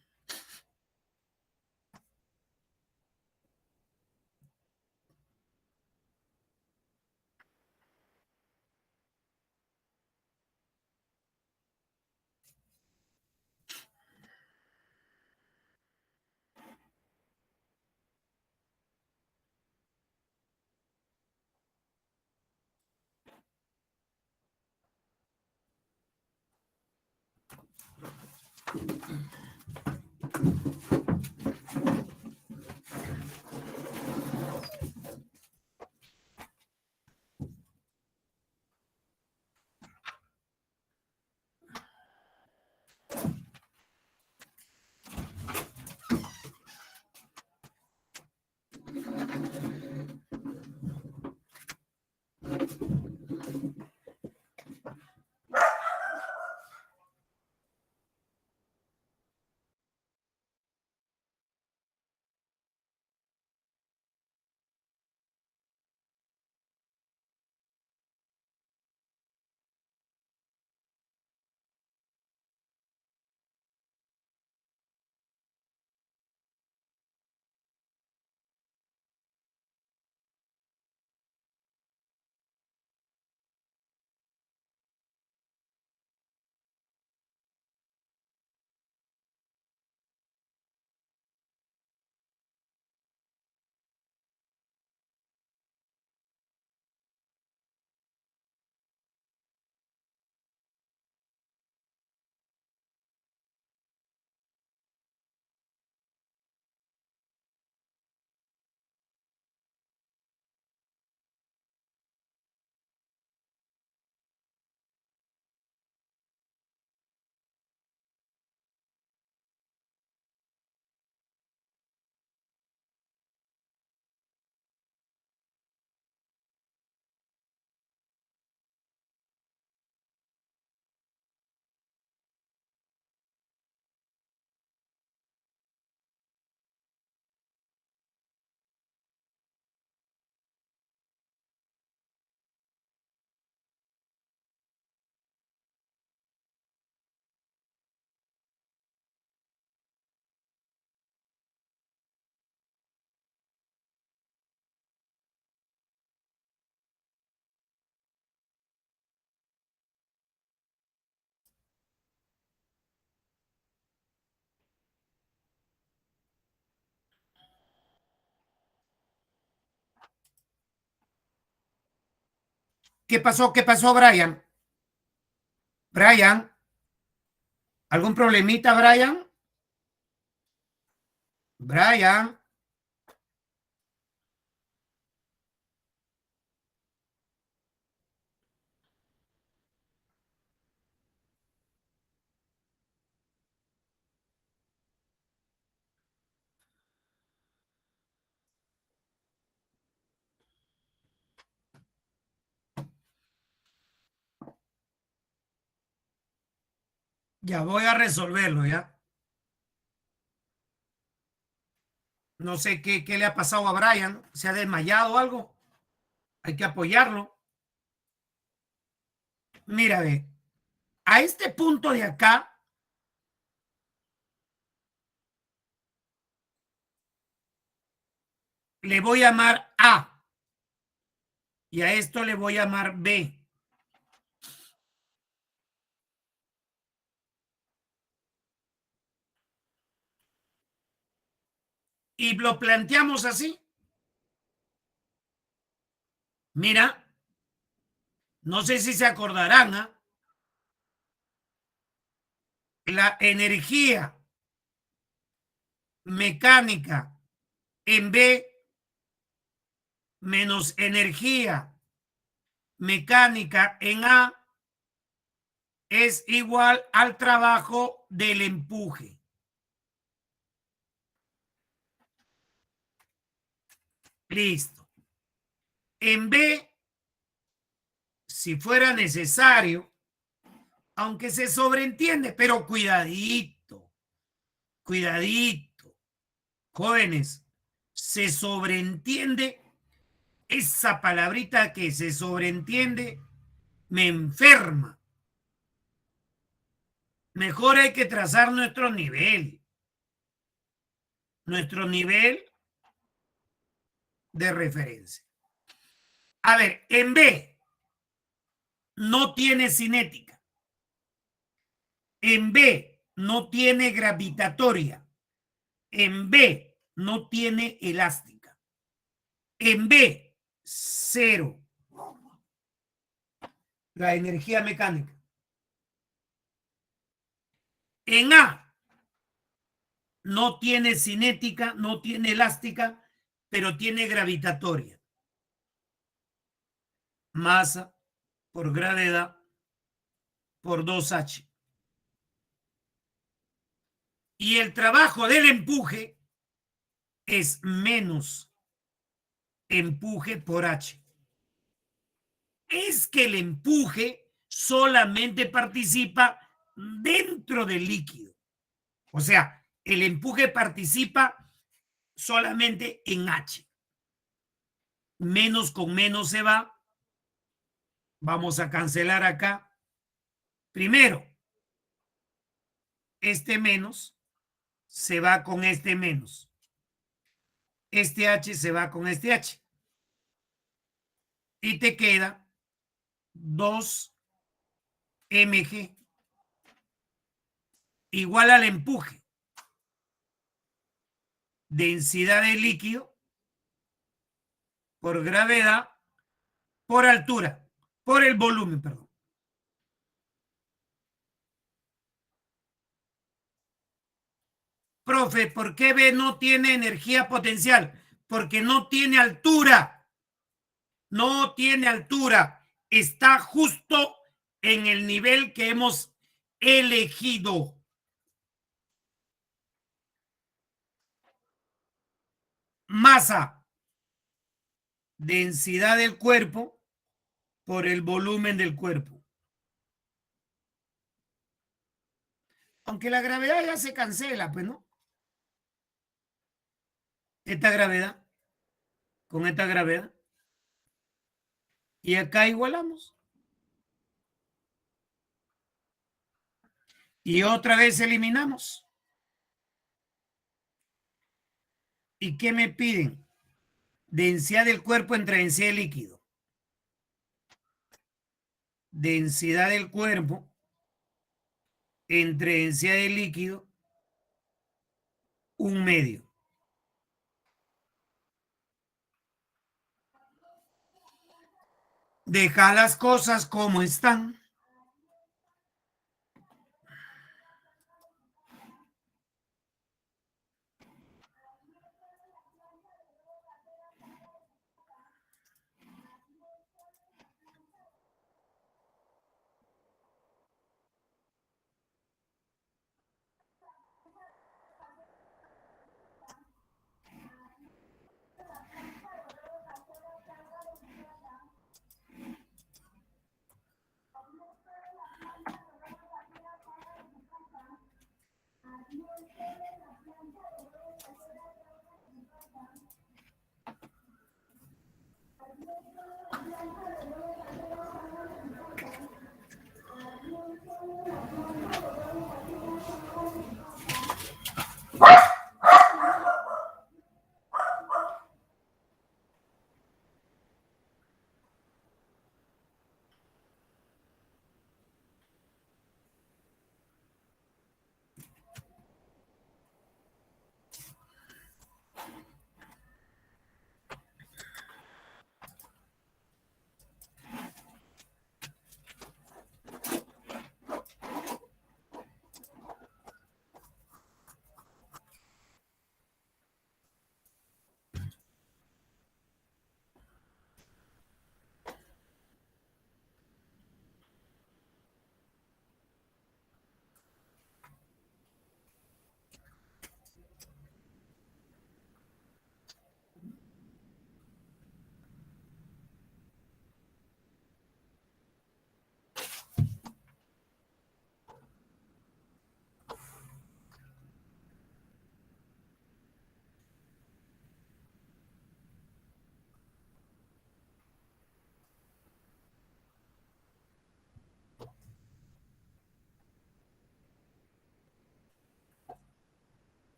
Speaker 1: ¿Qué pasó? ¿Qué pasó, Brian? Brian, ¿algún problemita, Brian? Brian. Ya voy a resolverlo, ¿ya? No sé qué le ha pasado a Brian. ¿Se ha desmayado o algo? Hay que apoyarlo. Mira, ve, a este punto de acá le voy a llamar A y a esto le voy a llamar B. Y lo planteamos así. Mira, no sé si se acordarán, ¿eh? La energía mecánica en B menos energía mecánica en A es igual al trabajo del empuje. Listo. En B, si fuera necesario, aunque se sobreentiende, pero cuidadito, cuidadito, jóvenes, se sobreentiende, esa palabrita que se sobreentiende me enferma. Mejor hay que trazar nuestro nivel de referencia. A ver, en B no tiene cinética. En B no tiene gravitatoria. En B no tiene elástica. En B, cero. La energía mecánica. En A no tiene cinética, no tiene elástica, pero tiene gravitatoria. Masa por gravedad por 2H. Y el trabajo del empuje es menos empuje por H. Es que el empuje solamente participa dentro del líquido. O sea, el empuje participa solamente en H. Menos con menos se va. Vamos a cancelar acá. Primero, este menos se va con este menos. Este H se va con este H. Y te queda 2mg igual al empuje. Densidad de líquido por gravedad por altura, por el volumen, perdón. Profe, ¿por qué B no tiene energía potencial? Porque no tiene altura. No tiene altura. Está justo en el nivel que hemos elegido. Masa, densidad del cuerpo por el volumen del cuerpo. Aunque la gravedad ya se cancela, pues, ¿no? Esta gravedad con esta gravedad. Y acá igualamos. Y otra vez eliminamos. ¿Y qué me piden? Densidad del cuerpo entre densidad de líquido. Densidad del cuerpo entre densidad de líquido, 1/2. Deja las cosas como están.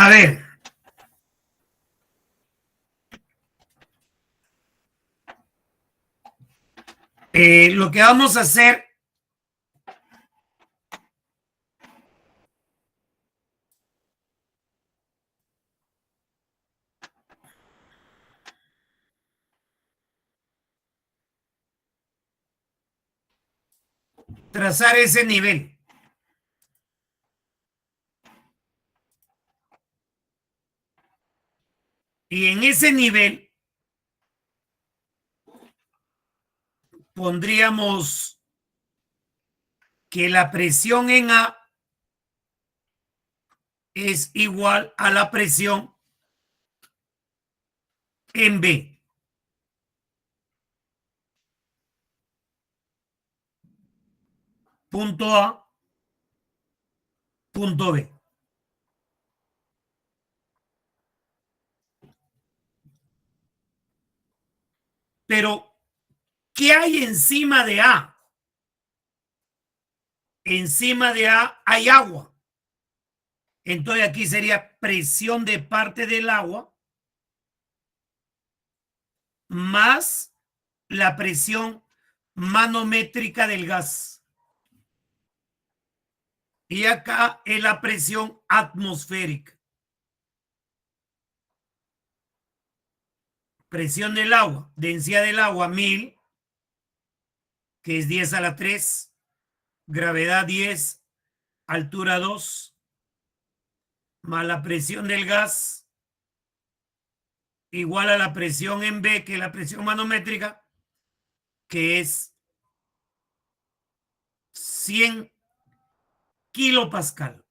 Speaker 1: A ver, lo que vamos a hacer trazar ese nivel. Y en ese nivel pondríamos que la presión en A es igual a la presión en B. Punto A, punto B. Pero, ¿qué hay encima de A? Encima de A hay agua. Entonces aquí sería presión de parte del agua más la presión manométrica del gas. Y acá es la presión atmosférica. Presión del agua, densidad del agua 1000, que es 10 a la 3, gravedad 10, altura 2, más la presión del gas, igual a la presión en B, que es la presión manométrica, que es 100 kilopascal.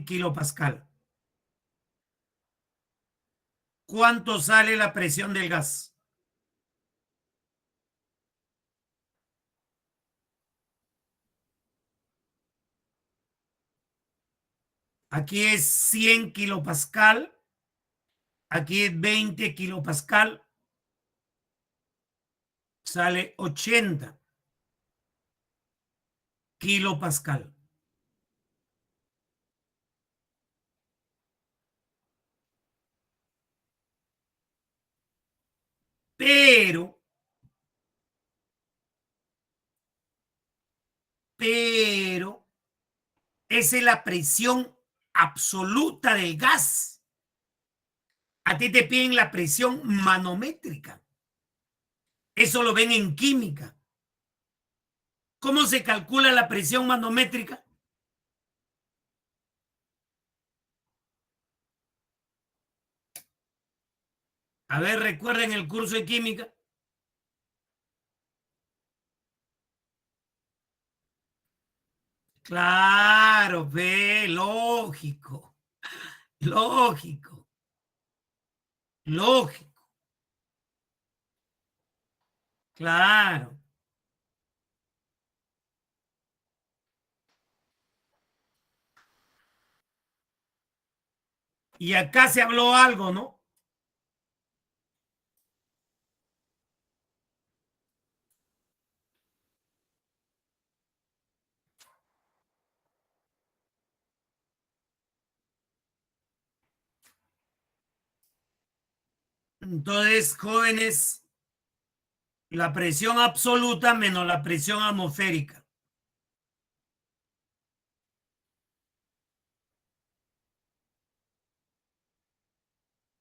Speaker 1: Kilopascal. ¿Cuánto sale la presión del gas? Aquí es 100 kilopascal. Aquí es 20 kilopascal. Sale 80 kilopascal. Pero esa es la presión absoluta del gas. A ti te piden la presión manométrica. Eso lo ven en química. ¿Cómo se calcula la presión manométrica? A ver, recuerden el curso de química. Claro, ve, lógico, lógico, lógico, claro. Y acá se habló algo, ¿no? Entonces, jóvenes, la presión absoluta menos la presión atmosférica.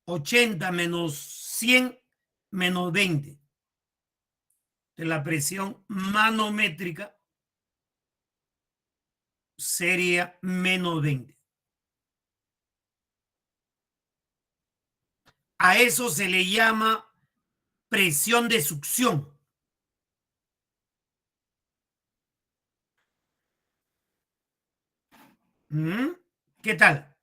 Speaker 1: 80 menos 100 menos 20. De la presión manométrica sería menos 20. A eso se le llama presión de succión. ¿Mm? ¿Qué tal?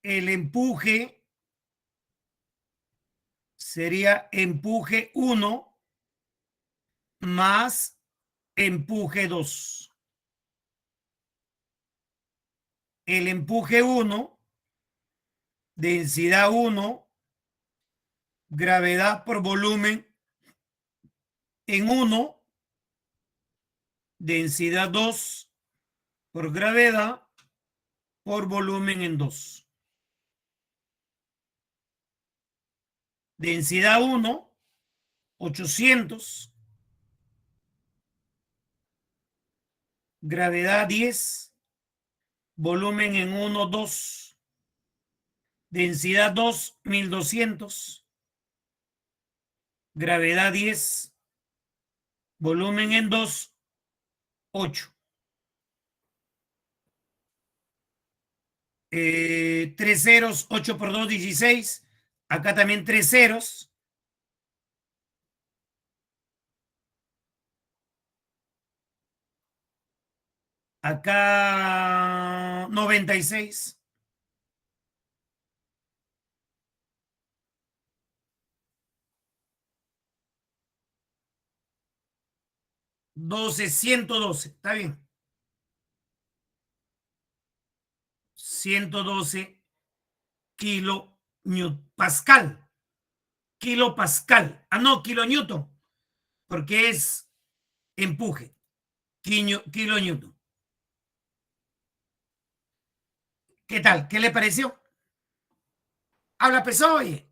Speaker 1: el empuje sería empuje 1 más empuje 2. El empuje 1, densidad 1, gravedad por volumen en 1, densidad 2 por gravedad por volumen en 2. Densidad 1, 800. Gravedad 10. Volumen en 1, 2. Densidad 2, 1200. Gravedad 10. Volumen en 2, 8. 3 ceros, 8 por 2, 16. Acá también 3 ceros. Acá 96. 12, 112. Está bien. 112 kilo pascal. Kilo pascal. Ah, no, kilo newton. Porque es empuje. Kilo newton. ¿Qué tal? ¿Qué le pareció? Habla pesado, oye.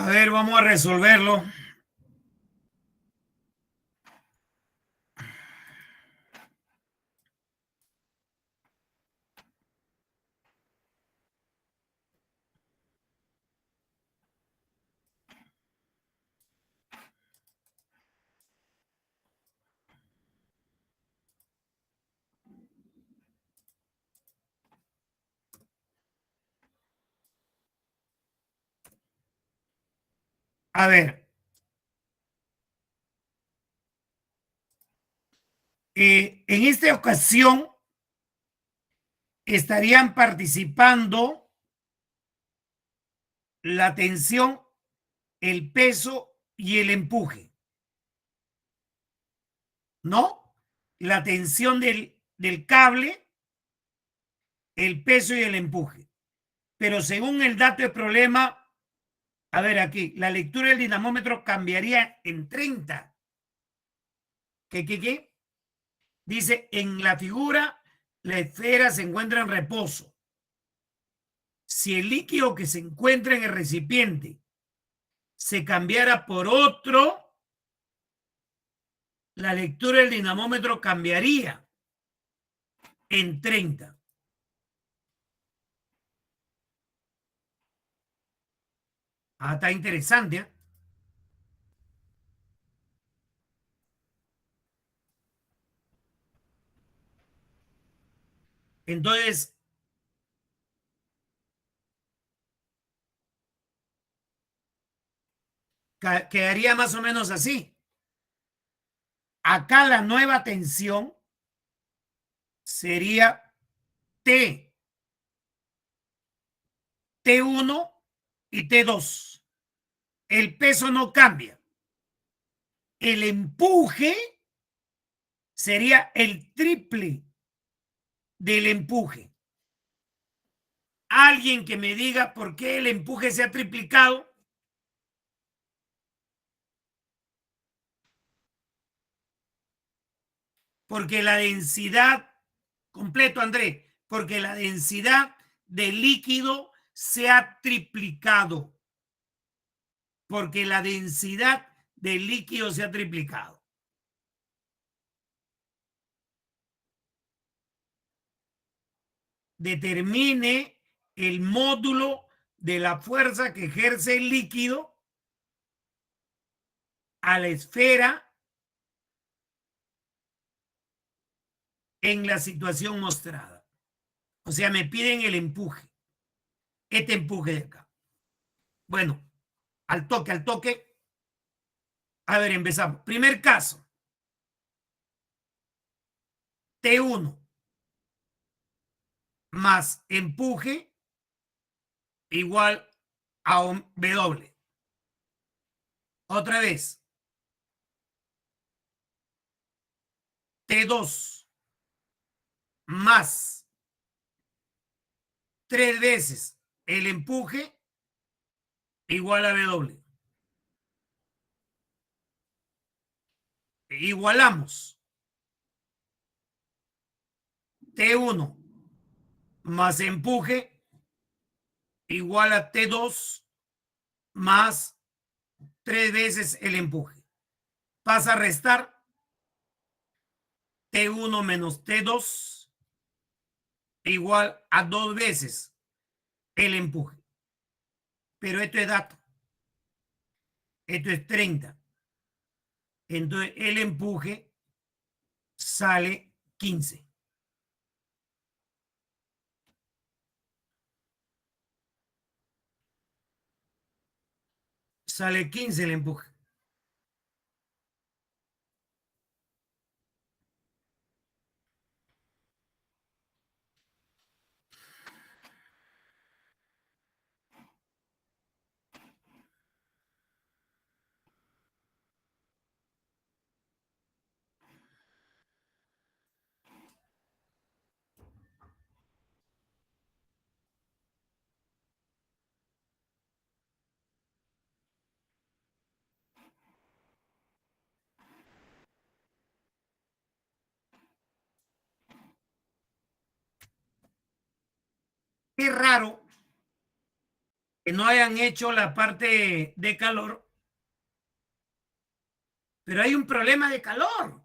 Speaker 1: A ver, vamos a resolverlo. A ver, en esta ocasión estarían participando la tensión, el peso y el empuje, ¿no? La tensión del cable, el peso y el empuje. Pero según el dato de problema, a ver aquí, la lectura del dinamómetro cambiaría en 30. ¿Qué? Dice, en la figura, la esfera se encuentra en reposo. Si el líquido que se encuentra en el recipiente se cambiara por otro, la lectura del dinamómetro cambiaría en 30. Ah, está interesante, ¿eh? Entonces, quedaría más o menos así. Acá la nueva tensión sería T, T1 y T2. El peso no cambia. El empuje sería el triple del empuje. Alguien que me diga por qué el empuje se ha triplicado. Porque la densidad, completo André, porque la densidad de líquido se ha triplicado. Porque la densidad del líquido se ha triplicado. Determine el módulo de la fuerza que ejerce el líquido a la esfera en la situación mostrada. O sea, me piden el empuje. Este empuje de acá. Bueno, al toque, al toque. A ver, empezamos. Primer caso. T1 más empuje igual a W. Otra vez. T2 más 3 veces el empuje igual a W. Igualamos. T1 más empuje igual a T2 más 3 veces el empuje. Pasa a restar T1 menos T2 igual a 2 veces el empuje. Pero esto es dato. Esto es 30. Entonces el empuje sale 15. Sale 15 el empuje. Qué raro que no hayan hecho la parte de calor, pero hay un problema de calor.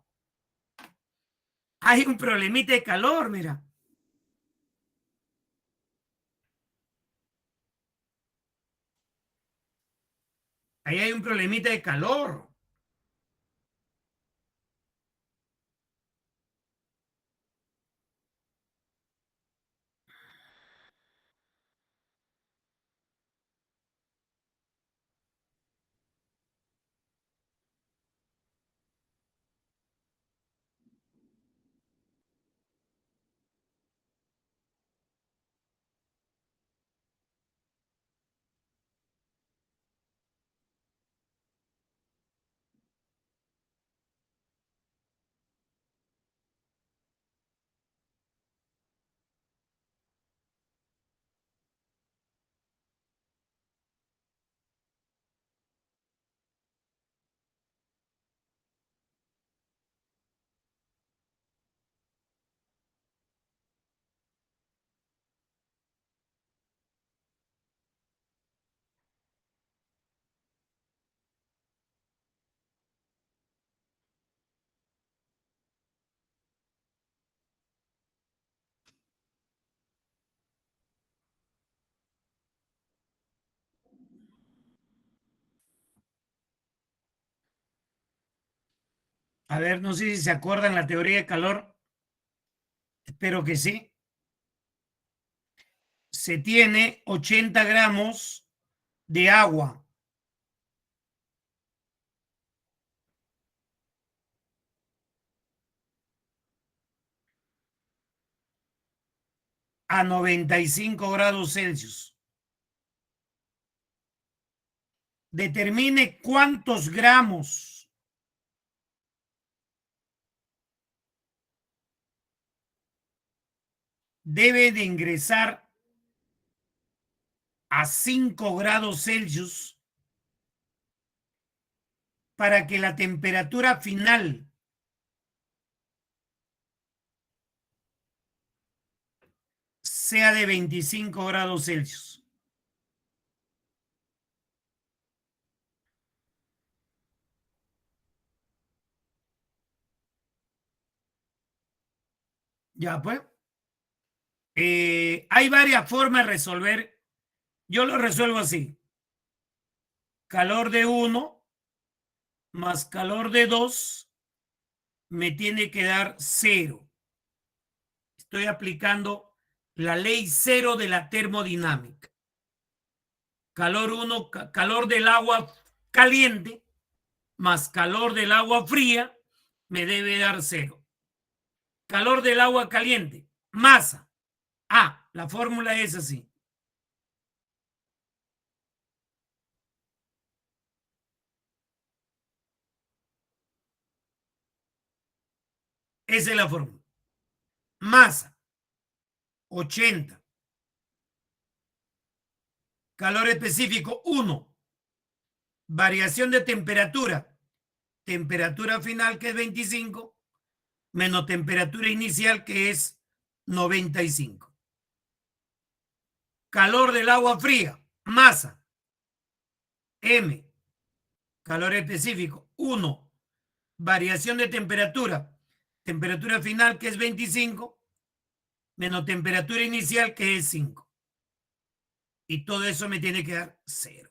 Speaker 1: Hay un problemita de calor, mira. Ahí hay un problemita de calor. A ver, no sé si se acuerdan la teoría de calor. Espero que sí. Se tiene 80 gramos de agua a 95 grados Celsius. Determine cuántos gramos debe de ingresar a 5 grados Celsius para que la temperatura final sea de 25 grados Celsius. Ya, pues. Hay varias formas de resolver. Yo lo resuelvo así. Calor de 1 más calor de 2 me tiene que dar 0. Estoy aplicando la ley 0 de la termodinámica. Calor 1, calor del agua caliente más calor del agua fría me debe dar 0. Calor del agua caliente, masa. La fórmula es así. Esa es la fórmula. Masa, 80. Calor específico, 1. Variación de temperatura. Temperatura final, que es 25, menos temperatura inicial, que es 95. Calor del agua fría, masa, M. Calor específico, 1. Variación de temperatura. Temperatura final, que es 25, menos temperatura inicial, que es 5. Y todo eso me tiene que dar 0.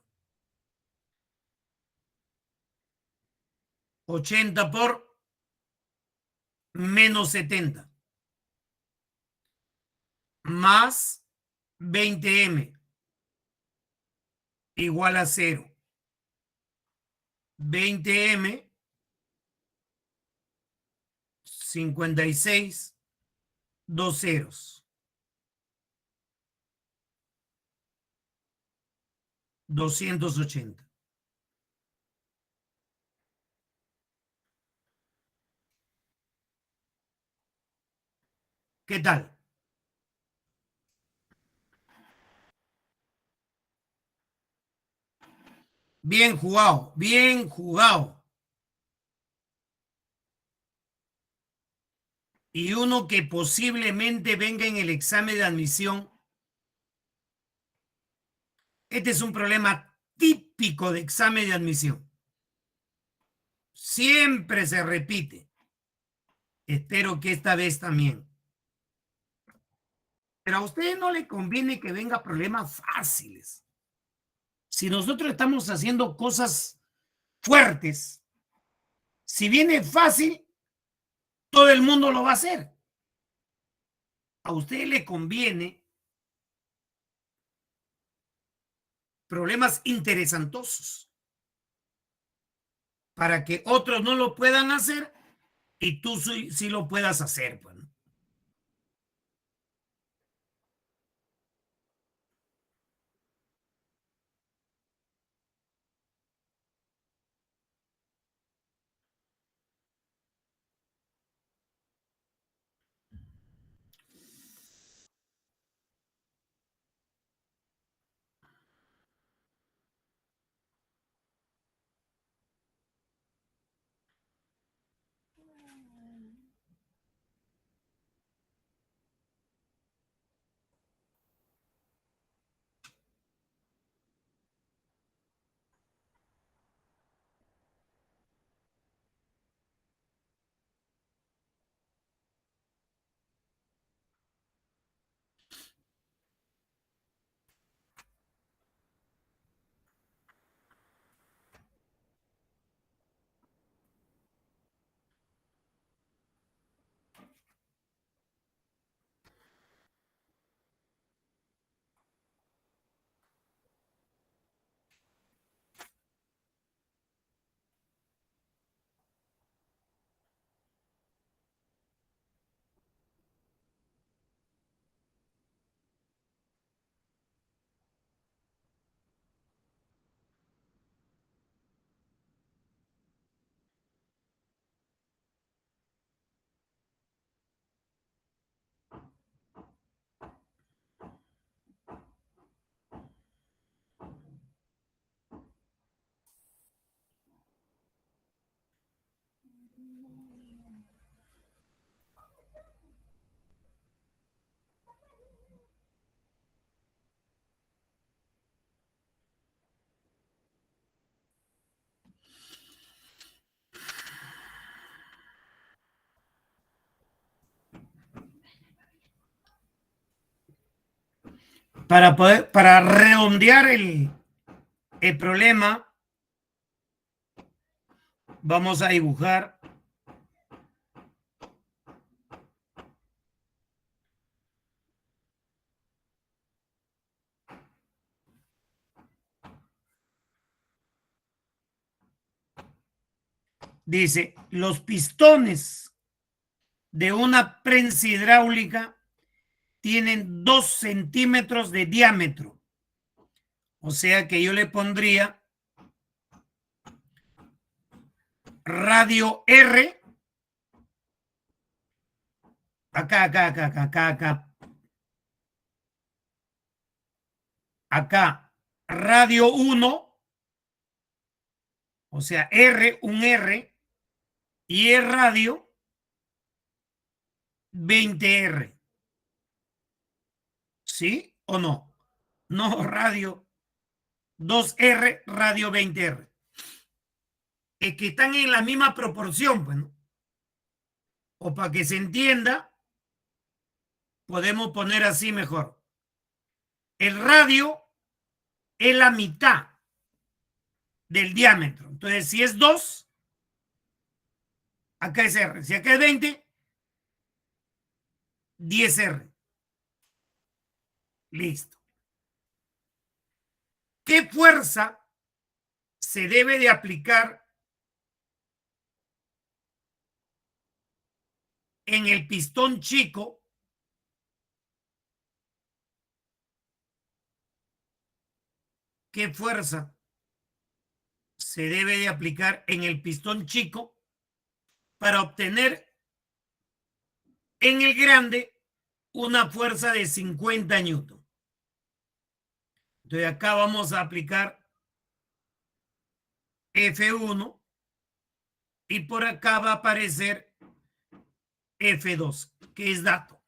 Speaker 1: 80 por menos 70 más 20M igual a 0. 20M, 56, dos ceros. 280. ¿Qué tal? Bien jugado, bien jugado. Y uno que posiblemente venga en el examen de admisión Este es un problema típico de examen de admisión. Siempre se repite. Espero que esta vez también. Pero a usted no le conviene que venga problemas fáciles. Si nosotros estamos haciendo cosas fuertes, si viene fácil, todo el mundo lo va a hacer. A usted le conviene problemas interesantosos para que otros no lo puedan hacer y tú sí lo puedas hacer. Pues, ¿no? Para redondear el problema, vamos a dibujar dice, los pistones de una prensa hidráulica tienen 2 centímetros de diámetro. O sea que yo le pondría radio R. Acá. Acá, radio 1. O sea, R, un R. Y es radio 20R. ¿Sí o no? No, radio 2R, radio 20R. Es que están en la misma proporción, pues, ¿no? O para que se entienda, podemos poner así mejor. El radio es la mitad del diámetro. Entonces, si es 2, acá es R. Si acá es 20, 10R. Listo. ¿Qué fuerza se debe de aplicar en el pistón chico qué fuerza se debe de aplicar en el pistón chico para obtener en el grande una fuerza de 50 newton? Entonces acá vamos a aplicar F1 y por acá va a aparecer F2, que es dato.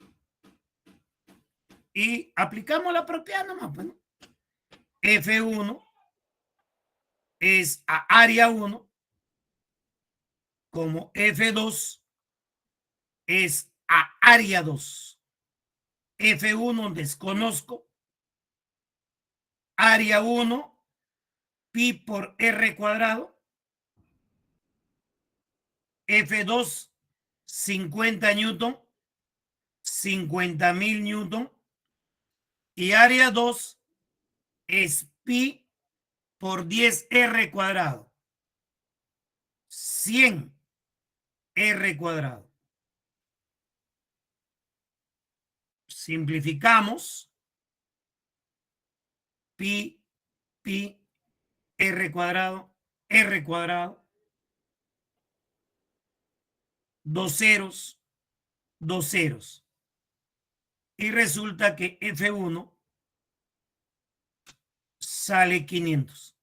Speaker 1: Y aplicamos la propiedad nomás, bueno. F1 es a área 1, como F2 es a área 2. F1 desconozco. Área 1, pi por R cuadrado. F2, 50 newton, 50.000 newton. Y área 2 es pi por 10 R cuadrado. 100 R cuadrado. Simplificamos. Pi, R cuadrado, R cuadrado. 2 ceros, 2 ceros. Y resulta que F1 sale 500.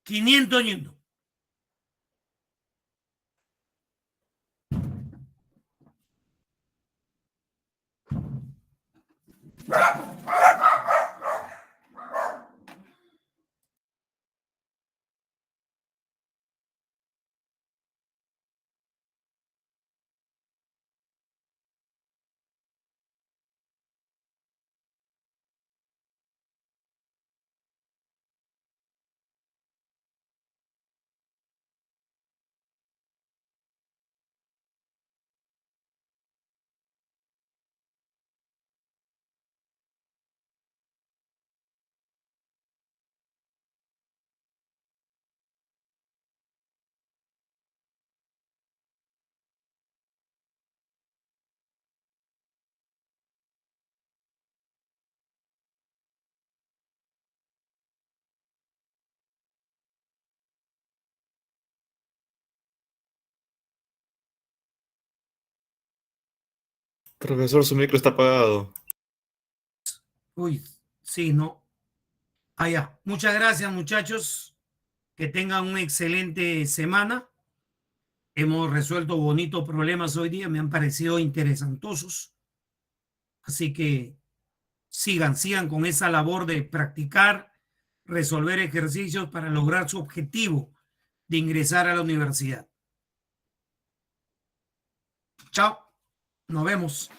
Speaker 1: Newton.
Speaker 3: Profesor, su micro está apagado.
Speaker 1: Uy, sí, no. Allá. Muchas gracias, muchachos. Que tengan una excelente semana. Hemos resuelto bonitos problemas hoy día. Me han parecido interesantosos. Así que sigan con esa labor de practicar, resolver ejercicios para lograr su objetivo de ingresar a la universidad. Chao. Nos vemos.